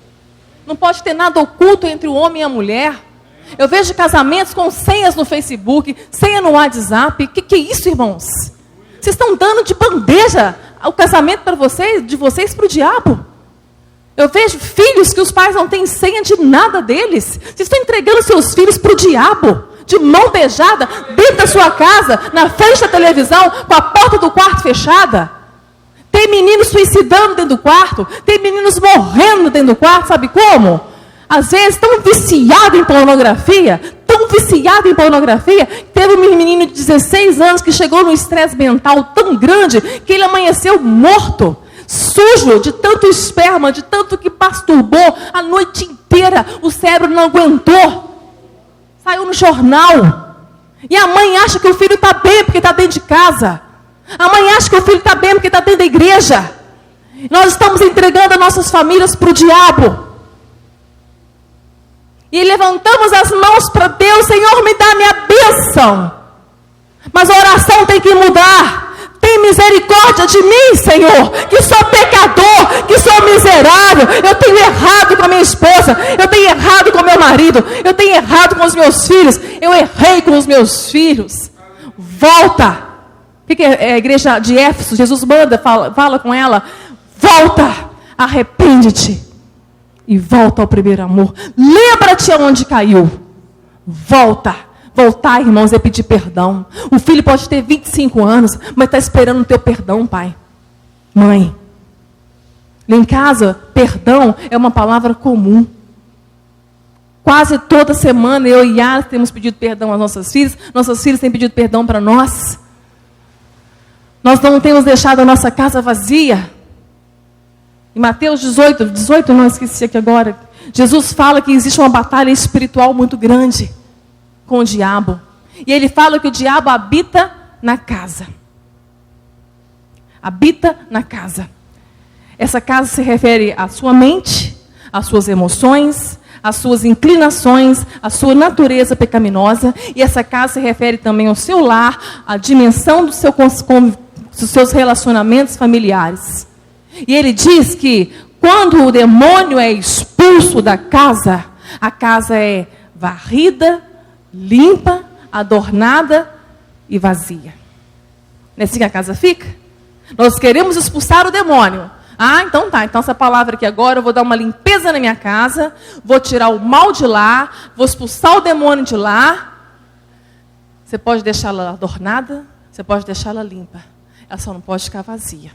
Não pode ter nada oculto entre o homem e a mulher. Eu vejo casamentos com senhas no Facebook, senha no WhatsApp. Que é isso, irmãos? Vocês estão dando de bandeja o casamento de vocês para o diabo. Eu vejo filhos que os pais não têm senha de nada deles. Vocês estão entregando seus filhos para o diabo, de mão beijada, dentro da sua casa, na frente da televisão, com a porta do quarto fechada. Tem meninos suicidando dentro do quarto, tem meninos morrendo dentro do quarto, sabe como? Às vezes tão viciado em pornografia, teve um menino de 16 anos que chegou num estresse mental tão grande que ele amanheceu morto, sujo de tanto esperma, de tanto que masturbou a noite inteira, o cérebro não aguentou, saiu no jornal. E a mãe acha que o filho está bem porque está dentro de casa. A mãe acha que o filho está bem porque está dentro da igreja. Nós estamos entregando as nossas famílias para o diabo. E levantamos as mãos para Deus, Senhor, me dá a minha bênção. Mas a oração tem que mudar. Tem misericórdia de mim, Senhor, que sou pecador, que sou miserável. Eu tenho errado com a minha esposa, eu tenho errado com o meu marido, eu tenho errado com os meus filhos, eu errei com os meus filhos. Volta. O que é a igreja de Éfeso? Jesus manda, fala com ela, volta, arrepende-te e volta ao primeiro amor. Lembra-te aonde caiu. Volta. Voltar, irmãos, é pedir perdão. O filho pode ter 25 anos, mas está esperando o teu perdão, pai. Mãe. Lá em casa, perdão é uma palavra comum. Quase toda semana, eu e Yara temos pedido perdão às nossas filhas têm pedido perdão para nós. Nós não temos deixado a nossa casa vazia. Em Mateus 18, não esqueci aqui agora, Jesus fala que existe uma batalha espiritual muito grande com o diabo. E ele fala que o diabo habita na casa. Habita na casa. Essa casa se refere à sua mente, às suas emoções, às suas inclinações, à sua natureza pecaminosa. E essa casa se refere também ao seu lar, à dimensão dos seus relacionamentos familiares. E ele diz que quando o demônio é expulso da casa, a casa é varrida, limpa, adornada e vazia. Não é assim que a casa fica? Nós queremos expulsar o demônio. Ah, então tá. Então essa palavra aqui agora, eu vou dar uma limpeza na minha casa, vou tirar o mal de lá, vou expulsar o demônio de lá. Você pode deixá-la adornada, você pode deixá-la limpa. Ela só não pode ficar vazia.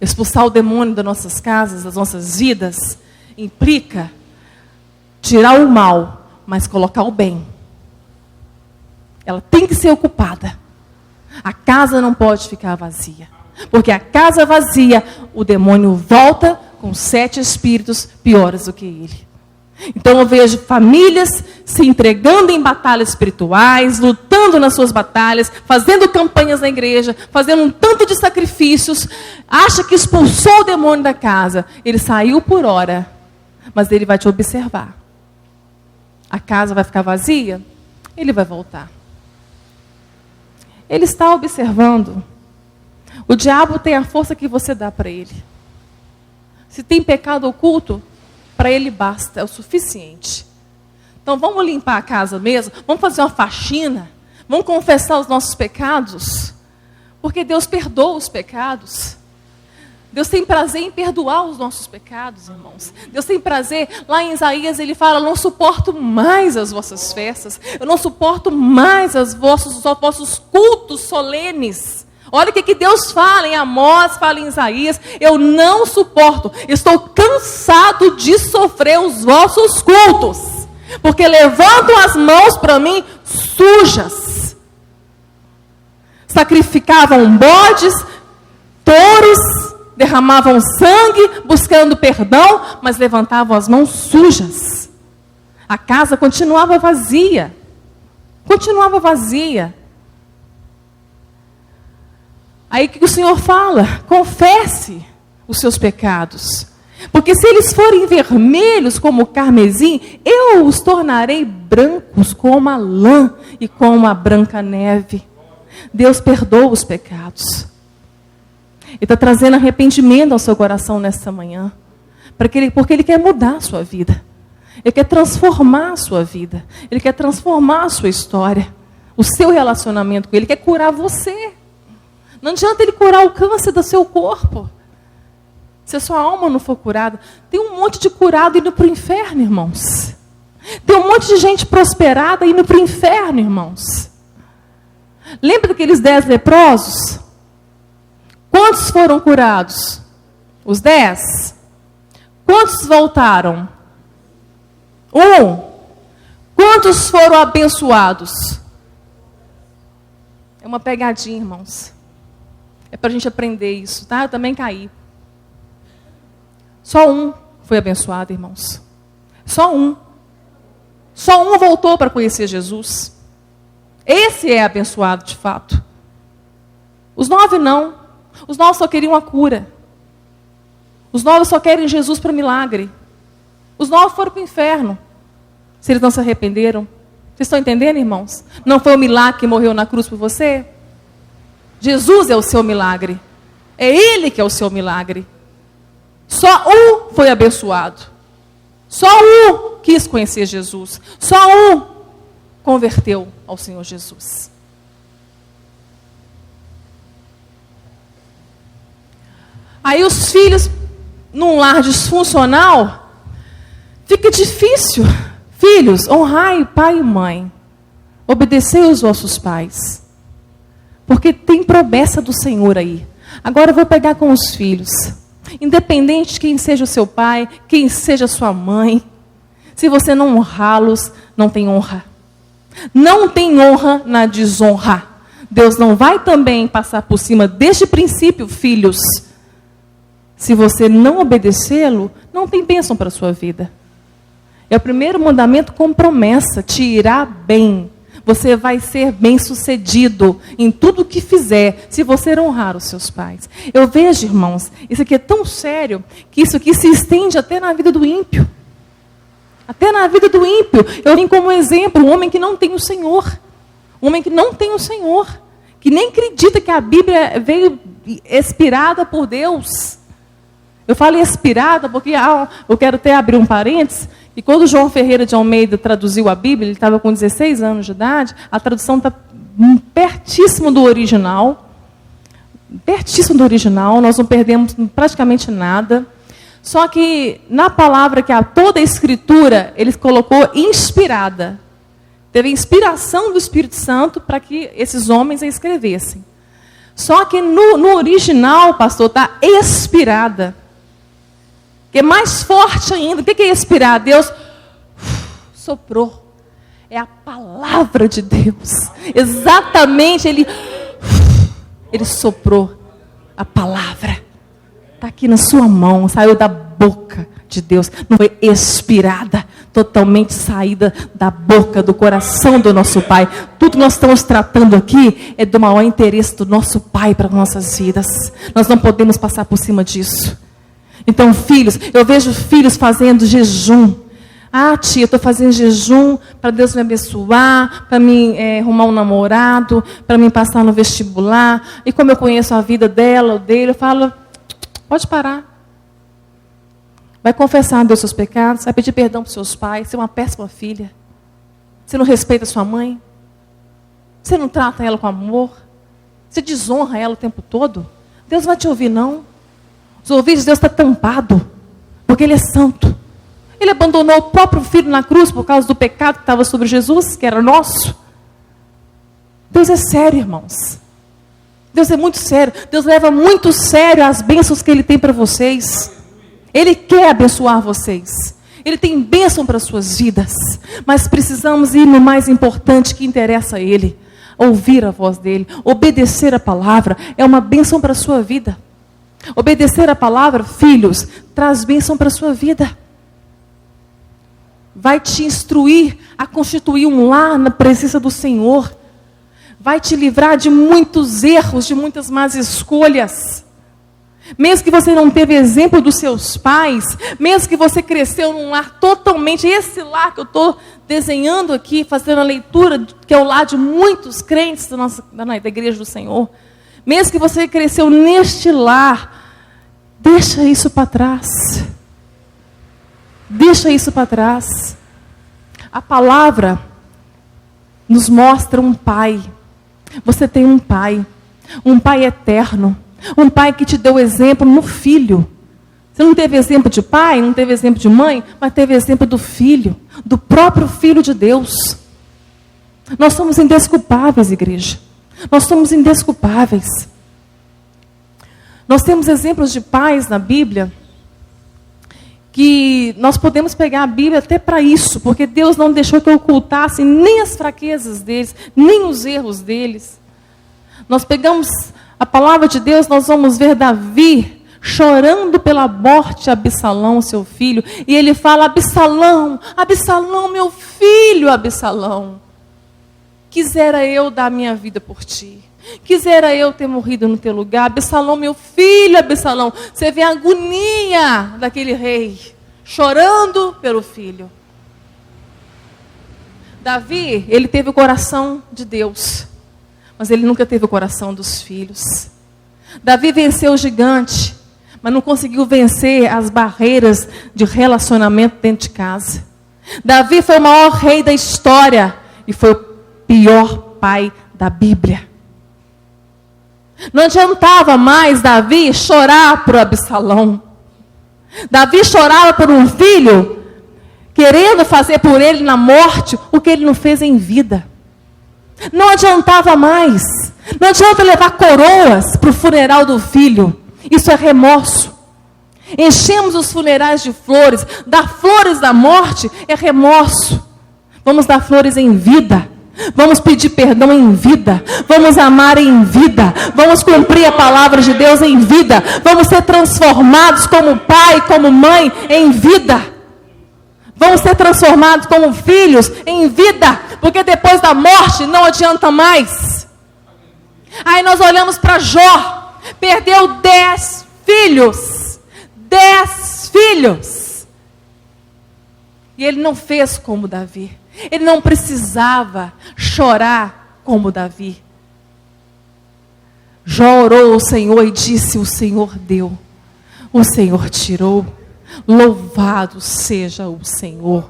Expulsar o demônio das nossas casas, das nossas vidas, implica tirar o mal, mas colocar o bem. Ela tem que ser ocupada. A casa não pode ficar vazia. Porque a casa vazia, o demônio volta com 7 espíritos piores do que ele. Então eu vejo famílias se entregando em batalhas espirituais, lutando nas suas batalhas, fazendo campanhas na igreja, fazendo um tanto de sacrifícios, acha que expulsou o demônio da casa. Ele saiu por hora, mas ele vai te observar. A casa vai ficar vazia, ele vai voltar. Ele está observando. O diabo tem a força que você dá para ele. Se tem pecado oculto, para ele basta, é o suficiente. Então vamos limpar a casa mesmo, vamos fazer uma faxina, vamos confessar os nossos pecados, porque Deus perdoa os pecados. Deus tem prazer em perdoar os nossos pecados, irmãos. Deus tem prazer, lá em Isaías ele fala, eu não suporto mais as vossas festas, eu não suporto mais os vossos cultos solenes. Olha o que Deus fala em Amós, fala em Isaías, eu não suporto, estou cansado de sofrer os vossos cultos, porque levantam as mãos para mim sujas. Sacrificavam bodes, touros, derramavam sangue, buscando perdão, mas levantavam as mãos sujas. A casa continuava vazia. Continuava vazia. Aí o que o Senhor fala? Confesse os seus pecados. Porque se eles forem vermelhos como o carmesim, eu os tornarei brancos como a lã e como a branca neve. Deus perdoa os pecados. Ele está trazendo arrependimento ao seu coração nesta manhã. Porque Ele quer mudar a sua vida. Ele quer transformar a sua vida. Ele quer transformar a sua história. O seu relacionamento com Ele. Ele quer curar você. Não adianta Ele curar o câncer do seu corpo. Se a sua alma não for curada. Tem um monte de curado indo para o inferno, irmãos. Tem um monte de gente prosperada indo para o inferno, irmãos. Lembra daqueles 10 leprosos? Quantos foram curados? Os 10? Quantos voltaram? 1. Quantos foram abençoados? É uma pegadinha, irmãos. É para a gente aprender isso, tá? Eu também caí. Só 1 foi abençoado, irmãos. Só 1. Só 1 voltou para conhecer Jesus. Esse é abençoado de fato. Os 9 não. Os 9 só queriam a cura. Os 9 só querem Jesus para milagre. Os 9 foram para o inferno. Se eles não se arrependeram. Vocês estão entendendo, irmãos? Não foi o milagre que morreu na cruz por você? Jesus é o seu milagre. É Ele que é o seu milagre. Só 1 foi abençoado. Só 1 quis conhecer Jesus. Só 1 converteu ao Senhor Jesus. Aí os filhos, num lar disfuncional, fica difícil. Filhos, honrai pai e mãe. Obedecei os vossos pais. Porque tem promessa do Senhor aí. Agora eu vou pegar com os filhos. Independente de quem seja o seu pai, quem seja a sua mãe. Se você não honrá-los, não tem honra. Não tem honra na desonra. Deus não vai também passar por cima deste princípio, filhos. Se você não obedecê-lo, não tem bênção para a sua vida. É o primeiro mandamento com promessa, te irá bem. Você vai ser bem-sucedido em tudo o que fizer, se você honrar os seus pais. Eu vejo, irmãos, isso aqui é tão sério, que isso aqui se estende até na vida do ímpio. Até na vida do ímpio. Eu tenho como exemplo um homem que não tem o Senhor. Um homem que não tem o Senhor. Que nem acredita que a Bíblia veio inspirada por Deus. Eu falo inspirada porque eu quero até abrir um parênteses. E quando João Ferreira de Almeida traduziu a Bíblia, ele estava com 16 anos de idade, a tradução está pertíssimo do original. Pertíssimo do original, nós não perdemos praticamente nada. Só que na palavra que toda a Escritura, ele colocou inspirada. Teve inspiração do Espírito Santo para que esses homens a escrevessem. Só que no original, pastor, está expirada. Que é mais forte ainda. O que é expirar? Deus soprou. É a palavra de Deus. Exatamente, Ele soprou a palavra. Está aqui na sua mão, saiu da boca de Deus. Não foi expirada, totalmente saída da boca, do coração do nosso Pai. Tudo que nós estamos tratando aqui é do maior interesse do nosso Pai para nossas vidas. Nós não podemos passar por cima disso. Então, filhos, eu vejo filhos fazendo jejum. Ah, tia, eu estou fazendo jejum para Deus me abençoar, para mim arrumar um namorado, para mim passar no vestibular. E como eu conheço a vida dela ou dele, eu falo, pode parar. Vai confessar a Deus seus pecados, vai pedir perdão para os seus pais. Você é uma péssima filha. Você não respeita sua mãe. Você não trata ela com amor. Você desonra ela o tempo todo. Deus vai te ouvir, não. Os ouvidos de Deus estão tampados, porque Ele é santo. Ele abandonou o próprio Filho na cruz por causa do pecado que estava sobre Jesus, que era nosso. Deus é sério, irmãos. Deus é muito sério. Deus leva muito sério as bênçãos que Ele tem para vocês. Ele quer abençoar vocês. Ele tem bênção para as suas vidas. Mas precisamos ir no mais importante que interessa a Ele. Ouvir a voz dEle. Obedecer a palavra é uma bênção para a sua vida. Obedecer a palavra, filhos, traz bênção para a sua vida. Vai te instruir a constituir um lar na presença do Senhor. Vai te livrar de muitos erros, de muitas más escolhas. Mesmo que você não teve exemplo dos seus pais, mesmo que você cresceu num lar totalmente, esse lar que eu estou desenhando aqui, fazendo a leitura, que é o lar de muitos crentes da igreja do Senhor. Mesmo que você cresceu neste lar, deixa isso para trás. Deixa isso para trás. A palavra nos mostra um pai. Você tem um pai eterno, um pai que te deu exemplo no filho. Você não teve exemplo de pai, não teve exemplo de mãe, mas teve exemplo do filho, do próprio Filho de Deus. Nós somos indesculpáveis, igreja. Nós somos indesculpáveis. Nós temos exemplos de pais na Bíblia que nós podemos pegar a Bíblia até para isso, porque Deus não deixou que ocultasse nem as fraquezas deles, nem os erros deles. Nós pegamos a palavra de Deus, nós vamos ver Davi chorando pela morte de Absalão, seu filho, e ele fala: Absalão, Absalão, meu filho Absalão, quisera eu dar minha vida por ti. Quisera eu ter morrido no teu lugar. Absalão, meu filho, Absalão. Você vê a agonia daquele rei, chorando pelo filho. Davi, ele teve o coração de Deus, mas ele nunca teve o coração dos filhos. Davi venceu o gigante, mas não conseguiu vencer as barreiras de relacionamento dentro de casa. Davi foi o maior rei da história e foi o pior pai da Bíblia. Não adiantava mais Davi chorar por Absalão. Davi chorava por um filho, querendo fazer por ele na morte o que ele não fez em vida. Não adiantava mais. Não adianta levar coroas para o funeral do filho. Isso é remorso. Enchemos os funerais de flores. Dar flores da morte é remorso. Vamos dar flores em vida. Vamos pedir perdão em vida. Vamos amar em vida. Vamos cumprir a palavra de Deus em vida. Vamos ser transformados como pai, como mãe, em vida. Vamos ser transformados como filhos em vida. Porque depois da morte não adianta mais. Aí nós olhamos para Jó. Perdeu 10 filhos. 10 filhos. E ele não fez como Davi. Ele não precisava chorar como Davi. Jó orou ao Senhor e disse: o Senhor deu, o Senhor tirou. Louvado seja o Senhor.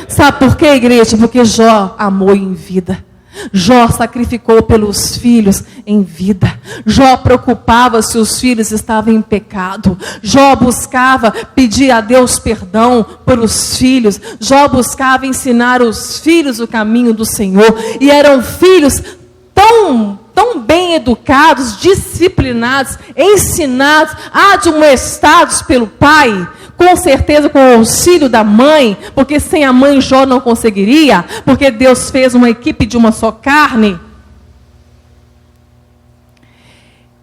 Sabe por quê, igreja? Porque Jó amou em vida. Jó sacrificou pelos filhos em vida. Jó preocupava se os filhos estavam em pecado. Jó buscava pedir a Deus perdão por os filhos. Jó buscava ensinar os filhos o caminho do Senhor. E eram filhos tão bem educados, disciplinados, ensinados, admoestados pelo pai. Com certeza com o auxílio da mãe, porque sem a mãe Jó não conseguiria, porque Deus fez uma equipe de uma só carne.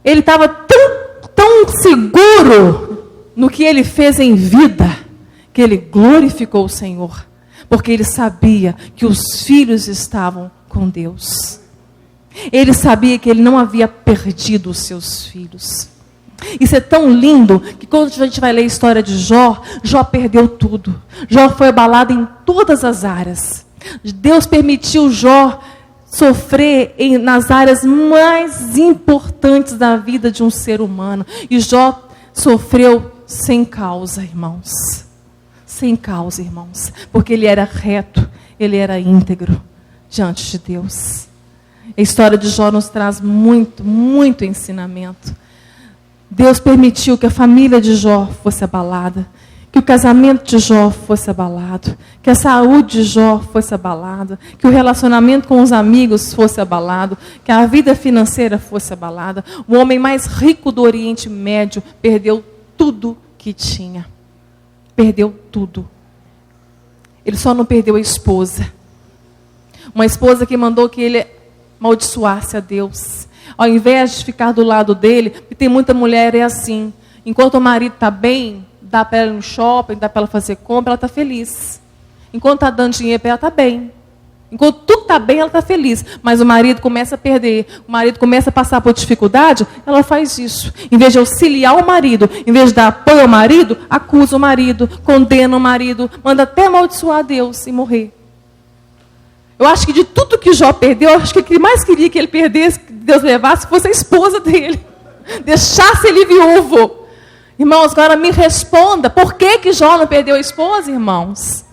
Ele estava tão seguro no que ele fez em vida, que ele glorificou o Senhor, porque ele sabia que os filhos estavam com Deus. Ele sabia que ele não havia perdido os seus filhos. Isso é tão lindo, que quando a gente vai ler a história de Jó, Jó perdeu tudo. Jó foi abalado em todas as áreas. Deus permitiu Jó sofrer nas áreas mais importantes da vida de um ser humano. E Jó sofreu sem causa, irmãos. Sem causa, irmãos. Porque ele era reto, ele era íntegro diante de Deus. A história de Jó nos traz muito, muito ensinamento. Deus permitiu que a família de Jó fosse abalada, que o casamento de Jó fosse abalado, que a saúde de Jó fosse abalada, que o relacionamento com os amigos fosse abalado, que a vida financeira fosse abalada. O homem mais rico do Oriente Médio perdeu tudo que tinha. Perdeu tudo. Ele só não perdeu a esposa. Uma esposa que mandou que ele amaldiçoasse a Deus. Ao invés de ficar do lado dele, porque tem muita mulher assim, enquanto o marido está bem, dá para ela ir no shopping, dá para ela fazer compra, ela está feliz. Enquanto está dando dinheiro para ela, está bem. Enquanto tudo está bem, ela está feliz. Mas o marido começa a perder, o marido começa a passar por dificuldade, ela faz isso. Em vez de auxiliar o marido, em vez de dar apoio ao marido, acusa o marido, condena o marido, manda até amaldiçoar a Deus e morrer. Eu acho que de tudo que Jó perdeu, eu acho que o que mais queria que ele perdesse, que Deus levasse, fosse a esposa dele. Deixasse ele viúvo. Irmãos, agora me responda, por que Jó não perdeu a esposa, irmãos?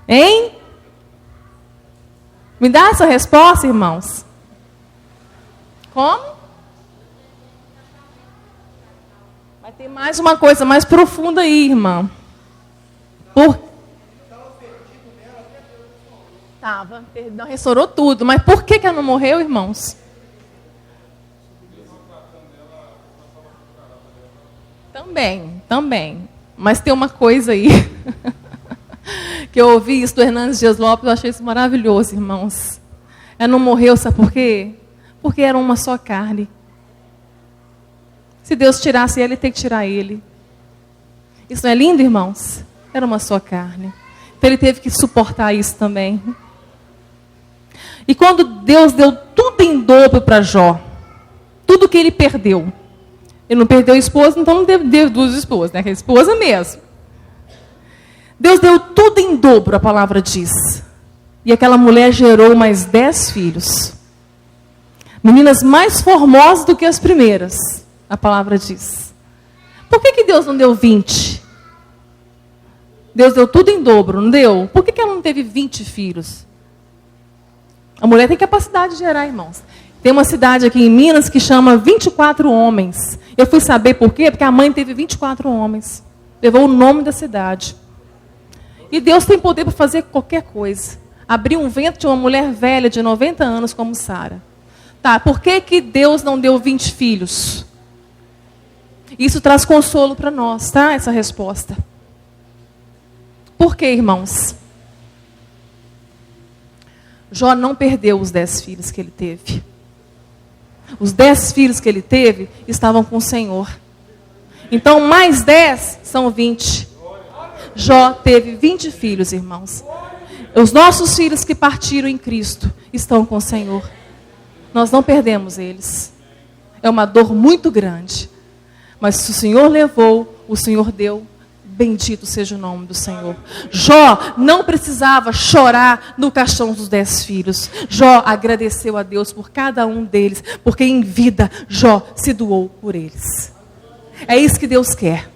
Hein? Me dá essa resposta, irmãos. Como? Mas tem mais uma coisa mais profunda aí, irmão. Estava, não restaurou tudo. Mas por que ela não morreu, irmãos? Também. Mas tem uma coisa aí, que eu ouvi isso do Hernandes Dias Lopes, eu achei isso maravilhoso, irmãos. Ela não morreu, sabe por quê? Porque era uma só carne. Se Deus tirasse ele, tem que tirar ele. Isso não é lindo, irmãos? Era uma só carne. Então ele teve que suportar isso também. E quando Deus deu tudo em dobro para Jó, tudo que ele perdeu, ele não perdeu a esposa, então não deu duas esposas, né? A esposa mesmo. Deus deu tudo em dobro, a palavra diz. E aquela mulher gerou mais 10 filhos. Meninas mais formosas do que as primeiras, a palavra diz. Por que Deus não deu 20? Deus deu tudo em dobro, não deu? Por que ela não teve 20 filhos? A mulher tem capacidade de gerar, irmãos. Tem uma cidade aqui em Minas que chama 24 homens. Eu fui saber por quê? Porque a mãe teve 24 homens. Levou o nome da cidade. E Deus tem poder para fazer qualquer coisa. Abriu um ventre de uma mulher velha de 90 anos como Sara. Tá, por que Deus não deu 20 filhos? Isso traz consolo para nós, tá? Essa resposta. Por quê, irmãos? Jó não perdeu os 10 filhos que ele teve. Os 10 filhos que ele teve estavam com o Senhor. Então, mais 10 são 20. Jó teve 20 filhos, irmãos. Os nossos filhos que partiram em Cristo estão com o Senhor. Nós não perdemos eles. É uma dor muito grande. Mas se o Senhor levou, o Senhor deu. Bendito seja o nome do Senhor. Jó não precisava chorar no caixão dos 10 filhos. Jó agradeceu a Deus por cada um deles, porque em vida Jó se doou por eles. É isso que Deus quer.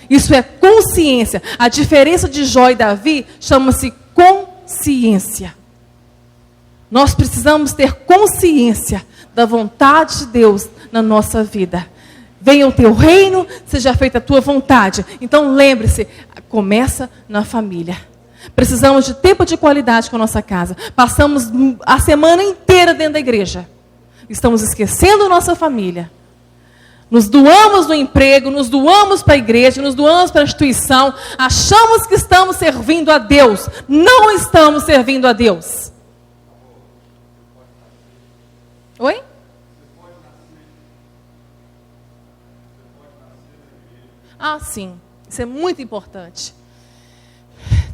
Isso é consciência. A diferença de Jó e Davi chama-se consciência. Nós precisamos ter consciência da vontade de Deus na nossa vida. Venha o teu reino, seja feita a tua vontade. Então lembre-se, começa na família. Precisamos de tempo de qualidade com a nossa casa. Passamos a semana inteira dentro da igreja. Estamos esquecendo a nossa família. Nos doamos no emprego, nos doamos para a igreja, nos doamos para a instituição. Achamos que estamos servindo a Deus. Não estamos servindo a Deus. Oi? Ah, sim. Isso é muito importante.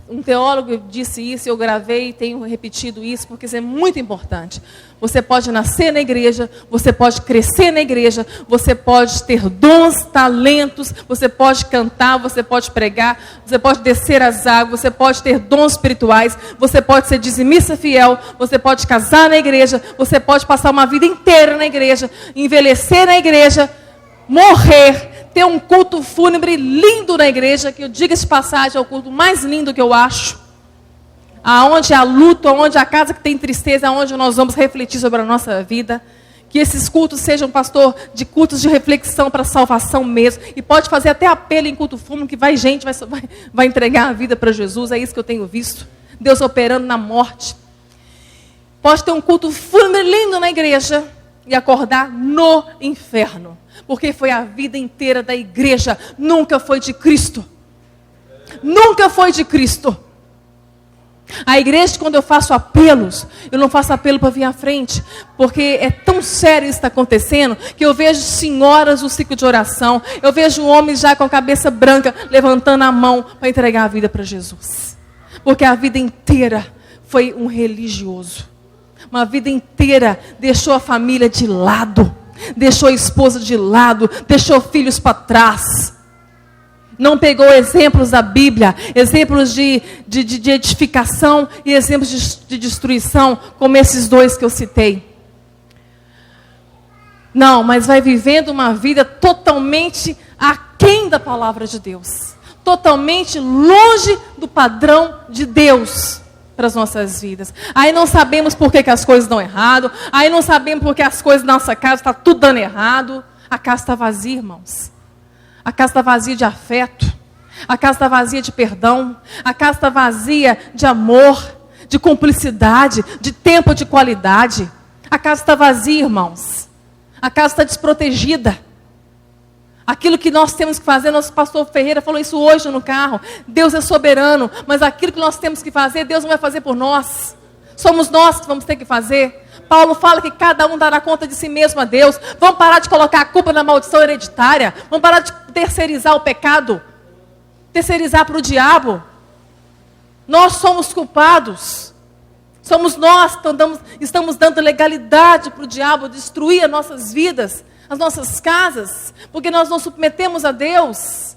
Um teólogo disse isso, eu gravei e tenho repetido isso, porque isso é muito importante. Você pode nascer na igreja, você pode crescer na igreja, você pode ter dons, talentos, você pode cantar, você pode pregar, você pode descer as águas, você pode ter dons espirituais, você pode ser dizimista fiel, você pode casar na igreja, você pode passar uma vida inteira na igreja, envelhecer na igreja, morrer, ter um culto fúnebre lindo na igreja, que eu diga de passagem, é o culto mais lindo que eu acho. Aonde há luto, aonde há casa que tem tristeza, aonde nós vamos refletir sobre a nossa vida. Que esses cultos sejam, pastor, de cultos de reflexão para salvação mesmo. E pode fazer até apelo em culto fúnebre, que gente vai entregar a vida para Jesus. É isso que eu tenho visto. Deus operando na morte. Pode ter um culto fúnebre lindo na igreja e acordar no inferno. Porque foi a vida inteira da igreja. Nunca foi de Cristo. Nunca foi de Cristo. A igreja, quando eu faço apelos, eu não faço apelo para vir à frente, porque é tão sério isso que está acontecendo, que eu vejo senhoras do ciclo de oração, eu vejo homens já com a cabeça branca, levantando a mão para entregar a vida para Jesus. Porque a vida inteira foi um religioso. Uma vida inteira deixou a família de lado, deixou a esposa de lado, deixou filhos para trás. Não pegou exemplos da Bíblia, exemplos de edificação e exemplos de destruição, como esses dois que eu citei. Não, mas vai vivendo uma vida totalmente aquém da palavra de Deus. Totalmente longe do padrão de Deus para as nossas vidas. Aí não sabemos por que as coisas dão errado. Aí não sabemos por que as coisas na nossa casa estão tudo dando errado. A casa está vazia, irmãos. A casa está vazia de afeto. A casa está vazia de perdão. A casa está vazia de amor, de cumplicidade, de tempo de qualidade. A casa está vazia, irmãos. A casa está desprotegida. Aquilo que nós temos que fazer, nosso pastor Ferreira falou isso hoje no carro. Deus é soberano, mas aquilo que nós temos que fazer, Deus não vai fazer por nós. Somos nós que vamos ter que fazer. Paulo fala que cada um dará conta de si mesmo a Deus. Vamos parar de colocar a culpa na maldição hereditária. Vamos parar de terceirizar o pecado. Terceirizar para o diabo. Nós somos culpados. Somos nós que estamos dando legalidade para o diabo destruir as nossas vidas, as nossas casas, porque nós não submetemos a Deus.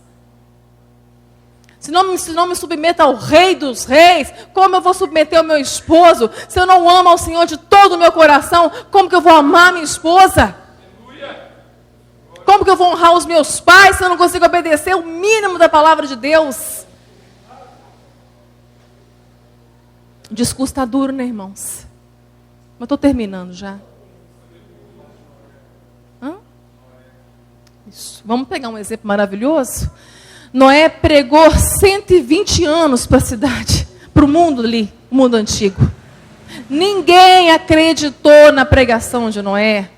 Se não me submeto ao Rei dos Reis, como eu vou submeter o meu esposo? Se eu não amo ao Senhor de todo o meu coração, como que eu vou amar minha esposa? Como que eu vou honrar os meus pais se eu não consigo obedecer o mínimo da palavra de Deus? O discurso está duro, né, irmãos? Mas estou terminando já. Isso. Vamos pegar um exemplo maravilhoso? Noé pregou 120 anos para a cidade, para o mundo ali, o mundo antigo. Ninguém acreditou na pregação de Noé,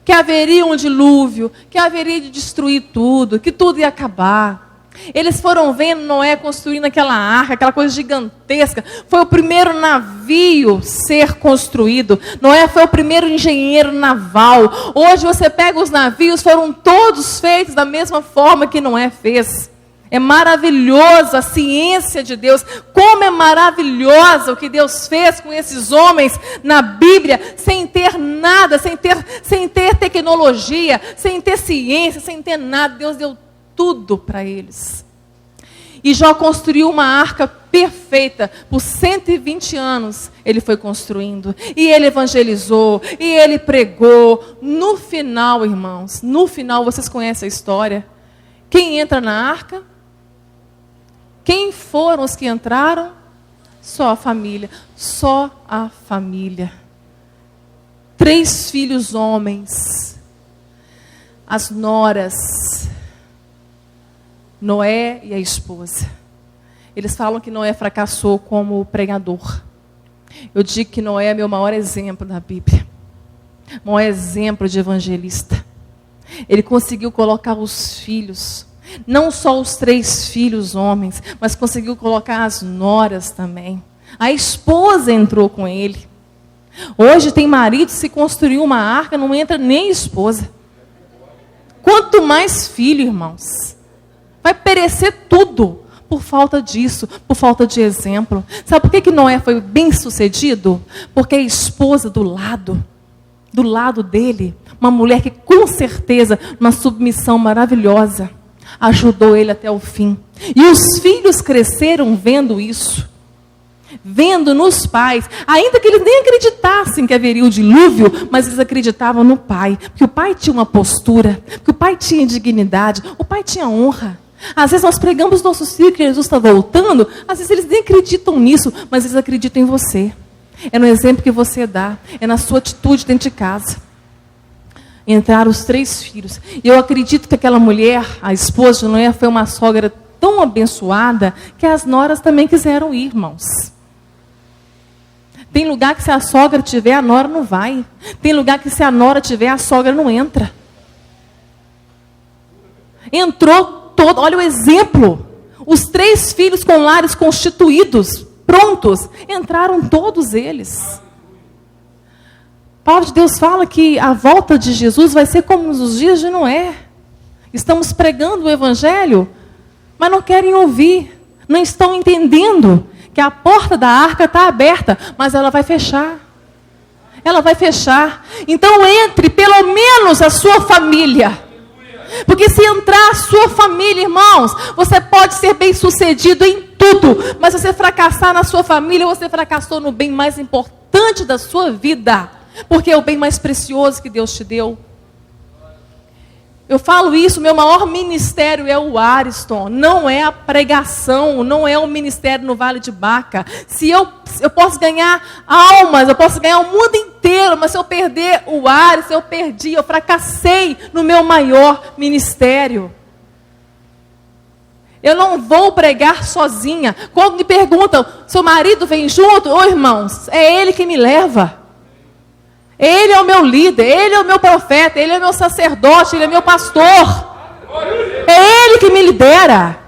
que haveria um dilúvio, que haveria de destruir tudo, que tudo ia acabar. Eles foram vendo Noé construindo aquela arca, aquela coisa gigantesca. Foi o primeiro navio ser construído. Noé foi o primeiro engenheiro naval. Hoje você pega os navios, foram todos feitos da mesma forma que Noé fez. É maravilhoso a ciência de Deus. Como é maravilhosa o que Deus fez com esses homens na Bíblia, sem ter nada, sem ter tecnologia, sem ter ciência, sem ter nada. Deus deu tudo para eles. E Jó construiu uma arca perfeita. Por 120 anos ele foi construindo. E ele evangelizou. E ele pregou. No final, irmãos, no final, vocês conhecem a história. Quem entra na arca? Quem foram os que entraram? Só a família. Só a família. 3 filhos homens. As noras. Noé e a esposa. Eles falam que Noé fracassou como pregador. Eu digo que Noé é meu maior exemplo na Bíblia. Maior exemplo de evangelista. Ele conseguiu colocar os filhos, não só os 3 filhos homens, mas conseguiu colocar as noras também. A esposa entrou com ele. Hoje tem marido, se construiu uma arca, não entra nem esposa. Quanto mais filho, irmãos. Vai perecer tudo por falta disso, por falta de exemplo. Sabe por que Noé foi bem sucedido? Porque a esposa do lado dele, uma mulher que com certeza, uma submissão maravilhosa, ajudou ele até o fim. E os filhos cresceram vendo isso. Vendo nos pais, ainda que eles nem acreditassem que haveria o dilúvio, mas eles acreditavam no pai. Porque o pai tinha uma postura, porque o pai tinha dignidade, o pai tinha honra. Às vezes nós pregamos nossos filhos que Jesus está voltando, às vezes eles nem acreditam nisso, mas eles acreditam em você. É no exemplo que você dá, é na sua atitude dentro de casa. Entraram os 3 filhos. E eu acredito que aquela mulher, a esposa de Noé, foi uma sogra tão abençoada que as noras também quiseram ir, irmãos. Tem lugar que se a sogra tiver, a nora não vai. Tem lugar que se a nora tiver, a sogra não entra. Entrou todo, olha o exemplo. Os 3 filhos com lares constituídos, prontos, entraram todos eles. A palavra de Deus fala que a volta de Jesus vai ser como nos dias de Noé. Estamos pregando o Evangelho, mas não querem ouvir. Não estão entendendo que a porta da arca está aberta, mas ela vai fechar. Ela vai fechar. Então entre pelo menos a sua família. Porque se entrar a sua família, irmãos, você pode ser bem sucedido em tudo, mas se você fracassar na sua família, você fracassou no bem mais importante da sua vida. Porque é o bem mais precioso que Deus te deu. Eu falo isso, meu maior ministério é o Ariston, não é a pregação, não é o ministério no Vale de Baca. Se eu posso ganhar almas, eu posso ganhar o mundo inteiro, mas se eu perder o Ariston, eu perdi, eu fracassei no meu maior ministério. Eu não vou pregar sozinha. Quando me perguntam, seu marido vem junto? Ô irmãos, é ele que me leva. Ele é o meu líder, ele é o meu profeta, ele é o meu sacerdote, ele é meu pastor. É ele que me lidera.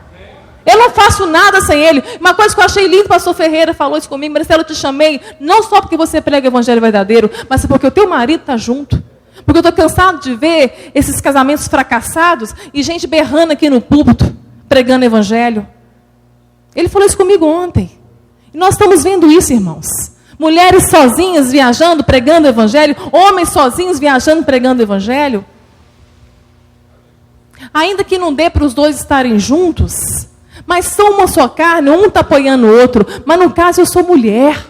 Eu não faço nada sem ele. Uma coisa que eu achei lindo, o pastor Ferreira falou isso comigo: Marcelo, eu te chamei não só porque você prega o evangelho verdadeiro, mas porque o teu marido está junto. Porque eu estou cansado de ver esses casamentos fracassados e gente berrando aqui no púlpito, pregando o evangelho. Ele falou isso comigo ontem. E nós estamos vendo isso, irmãos. Mulheres sozinhas viajando, pregando o evangelho. Homens sozinhos viajando, pregando o evangelho. Ainda que não dê para os dois estarem juntos, mas são uma só carne, um está apoiando o outro. Mas no caso eu sou mulher.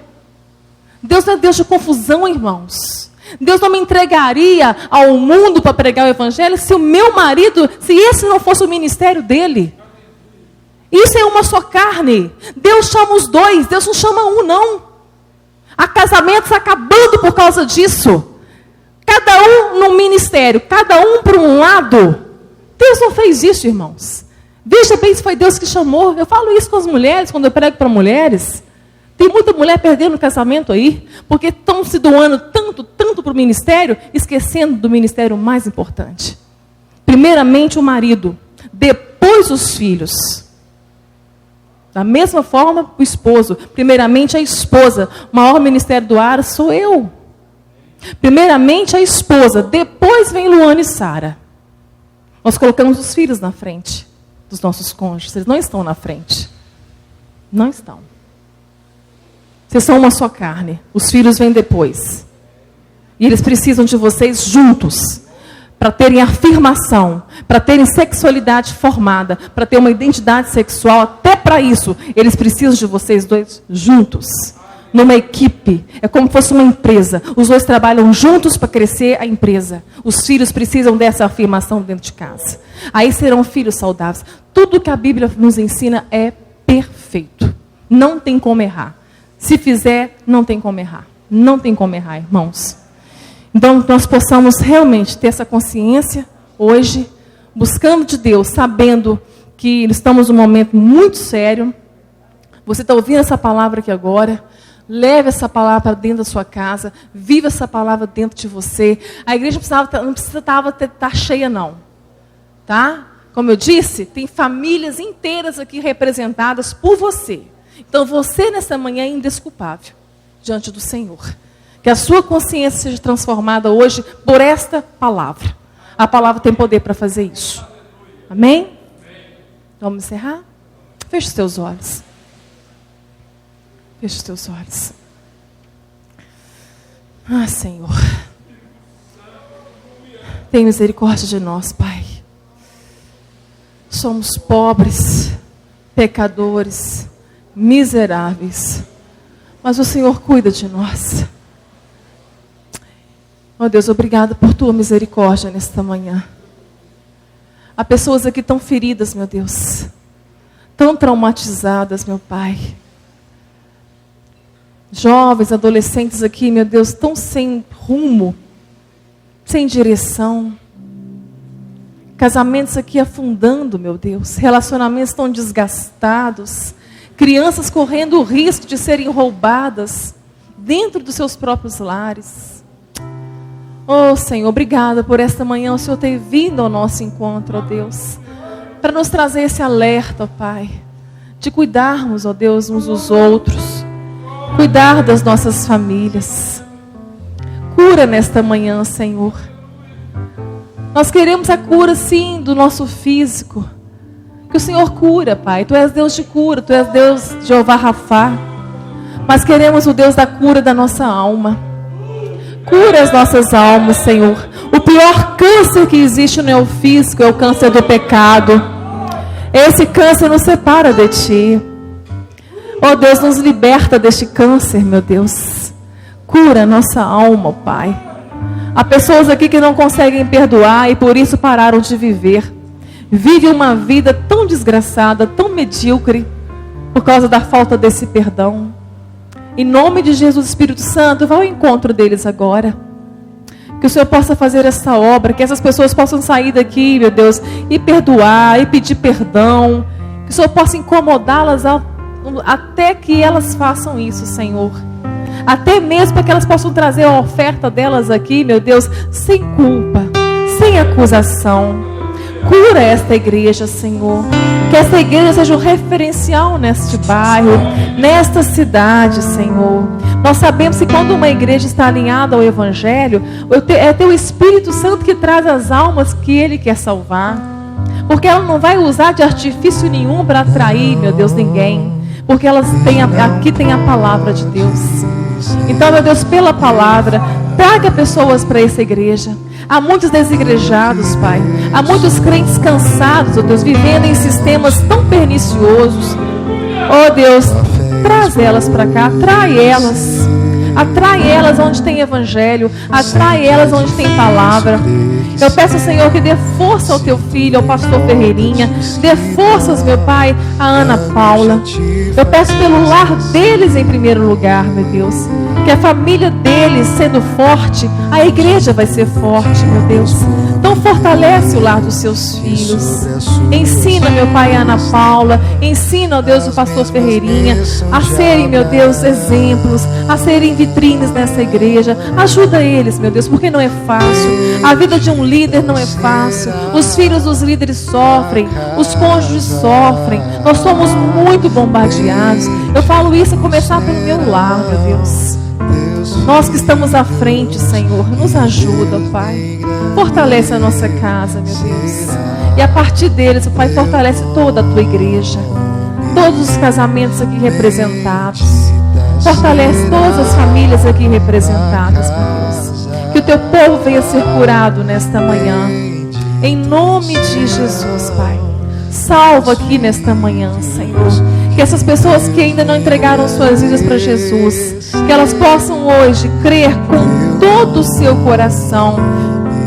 Deus não é Deus de confusão, irmãos. Deus não me entregaria ao mundo para pregar o evangelho se o meu marido, se esse não fosse o ministério dele. Isso é uma só carne. Deus chama os dois, Deus não chama um, não. Há casamentos acabando por causa disso. Cada um no ministério, cada um para um lado. Deus não fez isso, irmãos. Veja bem se foi Deus que chamou. Eu falo isso com as mulheres, quando eu prego para mulheres. Tem muita mulher perdendo o casamento aí, porque estão se doando tanto para o ministério, esquecendo do ministério mais importante. Primeiramente o marido, depois os filhos. Da mesma forma, o esposo. Primeiramente a esposa. O maior ministério do ar sou eu. Primeiramente a esposa. Depois vem Luana e Sara. Nós colocamos os filhos na frente dos nossos cônjuges. Eles não estão na frente. Não estão. Vocês são uma só carne. Os filhos vêm depois. E eles precisam de vocês juntos. Para terem afirmação, para terem sexualidade formada, para ter uma identidade sexual, até para isso, eles precisam de vocês dois juntos, numa equipe. É como se fosse uma empresa. Os dois trabalham juntos para crescer a empresa. Os filhos precisam dessa afirmação dentro de casa. Aí serão filhos saudáveis. Tudo que a Bíblia nos ensina é perfeito. Não tem como errar. Se fizer, não tem como errar. Não tem como errar, irmãos. Então, nós possamos realmente ter essa consciência hoje, buscando de Deus, sabendo que estamos num momento muito sério. Você está ouvindo essa palavra aqui agora, leve essa palavra para dentro da sua casa, viva essa palavra dentro de você. A igreja não precisava estar cheia, não. Tá? Como eu disse, tem famílias inteiras aqui representadas por você. Então, você nessa manhã é indesculpável diante do Senhor. Que a sua consciência seja transformada hoje por esta palavra. A palavra tem poder para fazer isso. Amém? Vamos encerrar? Feche os teus olhos. Feche os teus olhos. Ah, Senhor. Tem misericórdia de nós, Pai. Somos pobres, pecadores, miseráveis. Mas o Senhor cuida de nós. Oh Deus, obrigada por tua misericórdia nesta manhã. Há pessoas aqui tão feridas, meu Deus. Tão traumatizadas, meu Pai. Jovens, adolescentes aqui, meu Deus, tão sem rumo. sem direção. Casamentos aqui afundando, meu Deus. Relacionamentos tão desgastados. Crianças correndo o risco de serem roubadas dentro dos seus próprios lares. Oh, Senhor, obrigada por esta manhã o Senhor ter vindo ao nosso encontro, ó Deus, para nos trazer esse alerta, ó Pai, de cuidarmos, ó Deus, uns dos outros, cuidar das nossas famílias. Cura nesta manhã, Senhor. Nós queremos a cura, sim, do nosso físico. Que o Senhor cura, Pai. Tu és Deus de cura, Tu és Deus de Jeová Rafá. Mas queremos o Deus da cura da nossa alma. Cura as nossas almas, Senhor. O pior câncer que existe no eu físico é o câncer do pecado. Esse câncer nos separa de Ti. Oh Deus, nos liberta deste câncer, meu Deus. Cura a nossa alma, Pai. Há pessoas aqui que não conseguem perdoar e por isso pararam de viver. Vive uma vida tão desgraçada, tão medíocre, por causa da falta desse perdão. Em nome de Jesus, Espírito Santo, vá ao encontro deles agora. Que o Senhor possa fazer essa obra, que essas pessoas possam sair daqui, meu Deus, e perdoar, e pedir perdão. Que o Senhor possa incomodá-las até que elas façam isso, Senhor. Até mesmo para que elas possam trazer a oferta delas aqui, meu Deus, sem culpa, sem acusação. Cura esta igreja, Senhor. Que esta igreja seja um referencial neste bairro, nesta cidade, Senhor. Nós sabemos que quando uma igreja está alinhada ao Evangelho, é Teu Espírito Santo que traz as almas que Ele quer salvar. Porque ela não vai usar de artifício nenhum para atrair, meu Deus, ninguém. Porque elas têm aqui tem a palavra de Deus. Então, meu Deus, pela palavra, traga pessoas para essa igreja. Há muitos desigrejados, Pai. Há muitos crentes cansados, ó Deus, vivendo em sistemas tão perniciosos. Ó Deus, traz elas para cá, atrai elas. Atrai elas onde tem evangelho. Atrai elas onde tem palavra. Eu peço, Senhor, que dê força ao Teu filho, ao pastor Ferreirinha. Dê forças, meu Pai, a Ana Paula. Eu peço pelo lar deles em primeiro lugar, meu Deus. Que a família deles sendo forte, a igreja vai ser forte, meu Deus. Então fortalece o lar dos seus filhos. Ensina, meu Pai, a Ana Paula. Ensina, ó Deus, o pastor Ferreirinha a serem, meu Deus, exemplos, a serem vitrines nessa igreja. Ajuda eles, meu Deus, porque não é fácil. A vida de um líder não é fácil. Os filhos dos líderes sofrem, os cônjuges sofrem. Nós somos muito bombardeados. Eu falo isso a começar pelo meu lar, meu Deus. Nós que estamos à frente, Senhor, nos ajuda, Pai. Fortalece a nossa casa, meu Deus. E a partir deles, Pai, fortalece toda a Tua igreja. Todos os casamentos aqui representados. Fortalece todas as famílias aqui representadas, meu Deus. Que o Teu povo venha ser curado nesta manhã. Em nome de Jesus, Pai. Salva aqui nesta manhã, Senhor. Que essas pessoas que ainda não entregaram suas vidas para Jesus, que elas possam hoje crer com todo o seu coração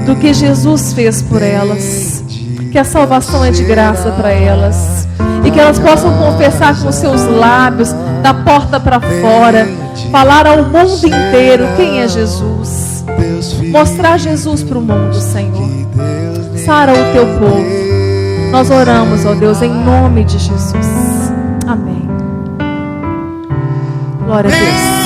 do que Jesus fez por elas. Que a salvação é de graça para elas. E que elas possam confessar com seus lábios, da porta para fora, falar ao mundo inteiro quem é Jesus. Mostrar Jesus para o mundo, Senhor. Sara o Teu povo. Nós oramos, ó Deus, em nome de Jesus. Amém. Glória a Deus.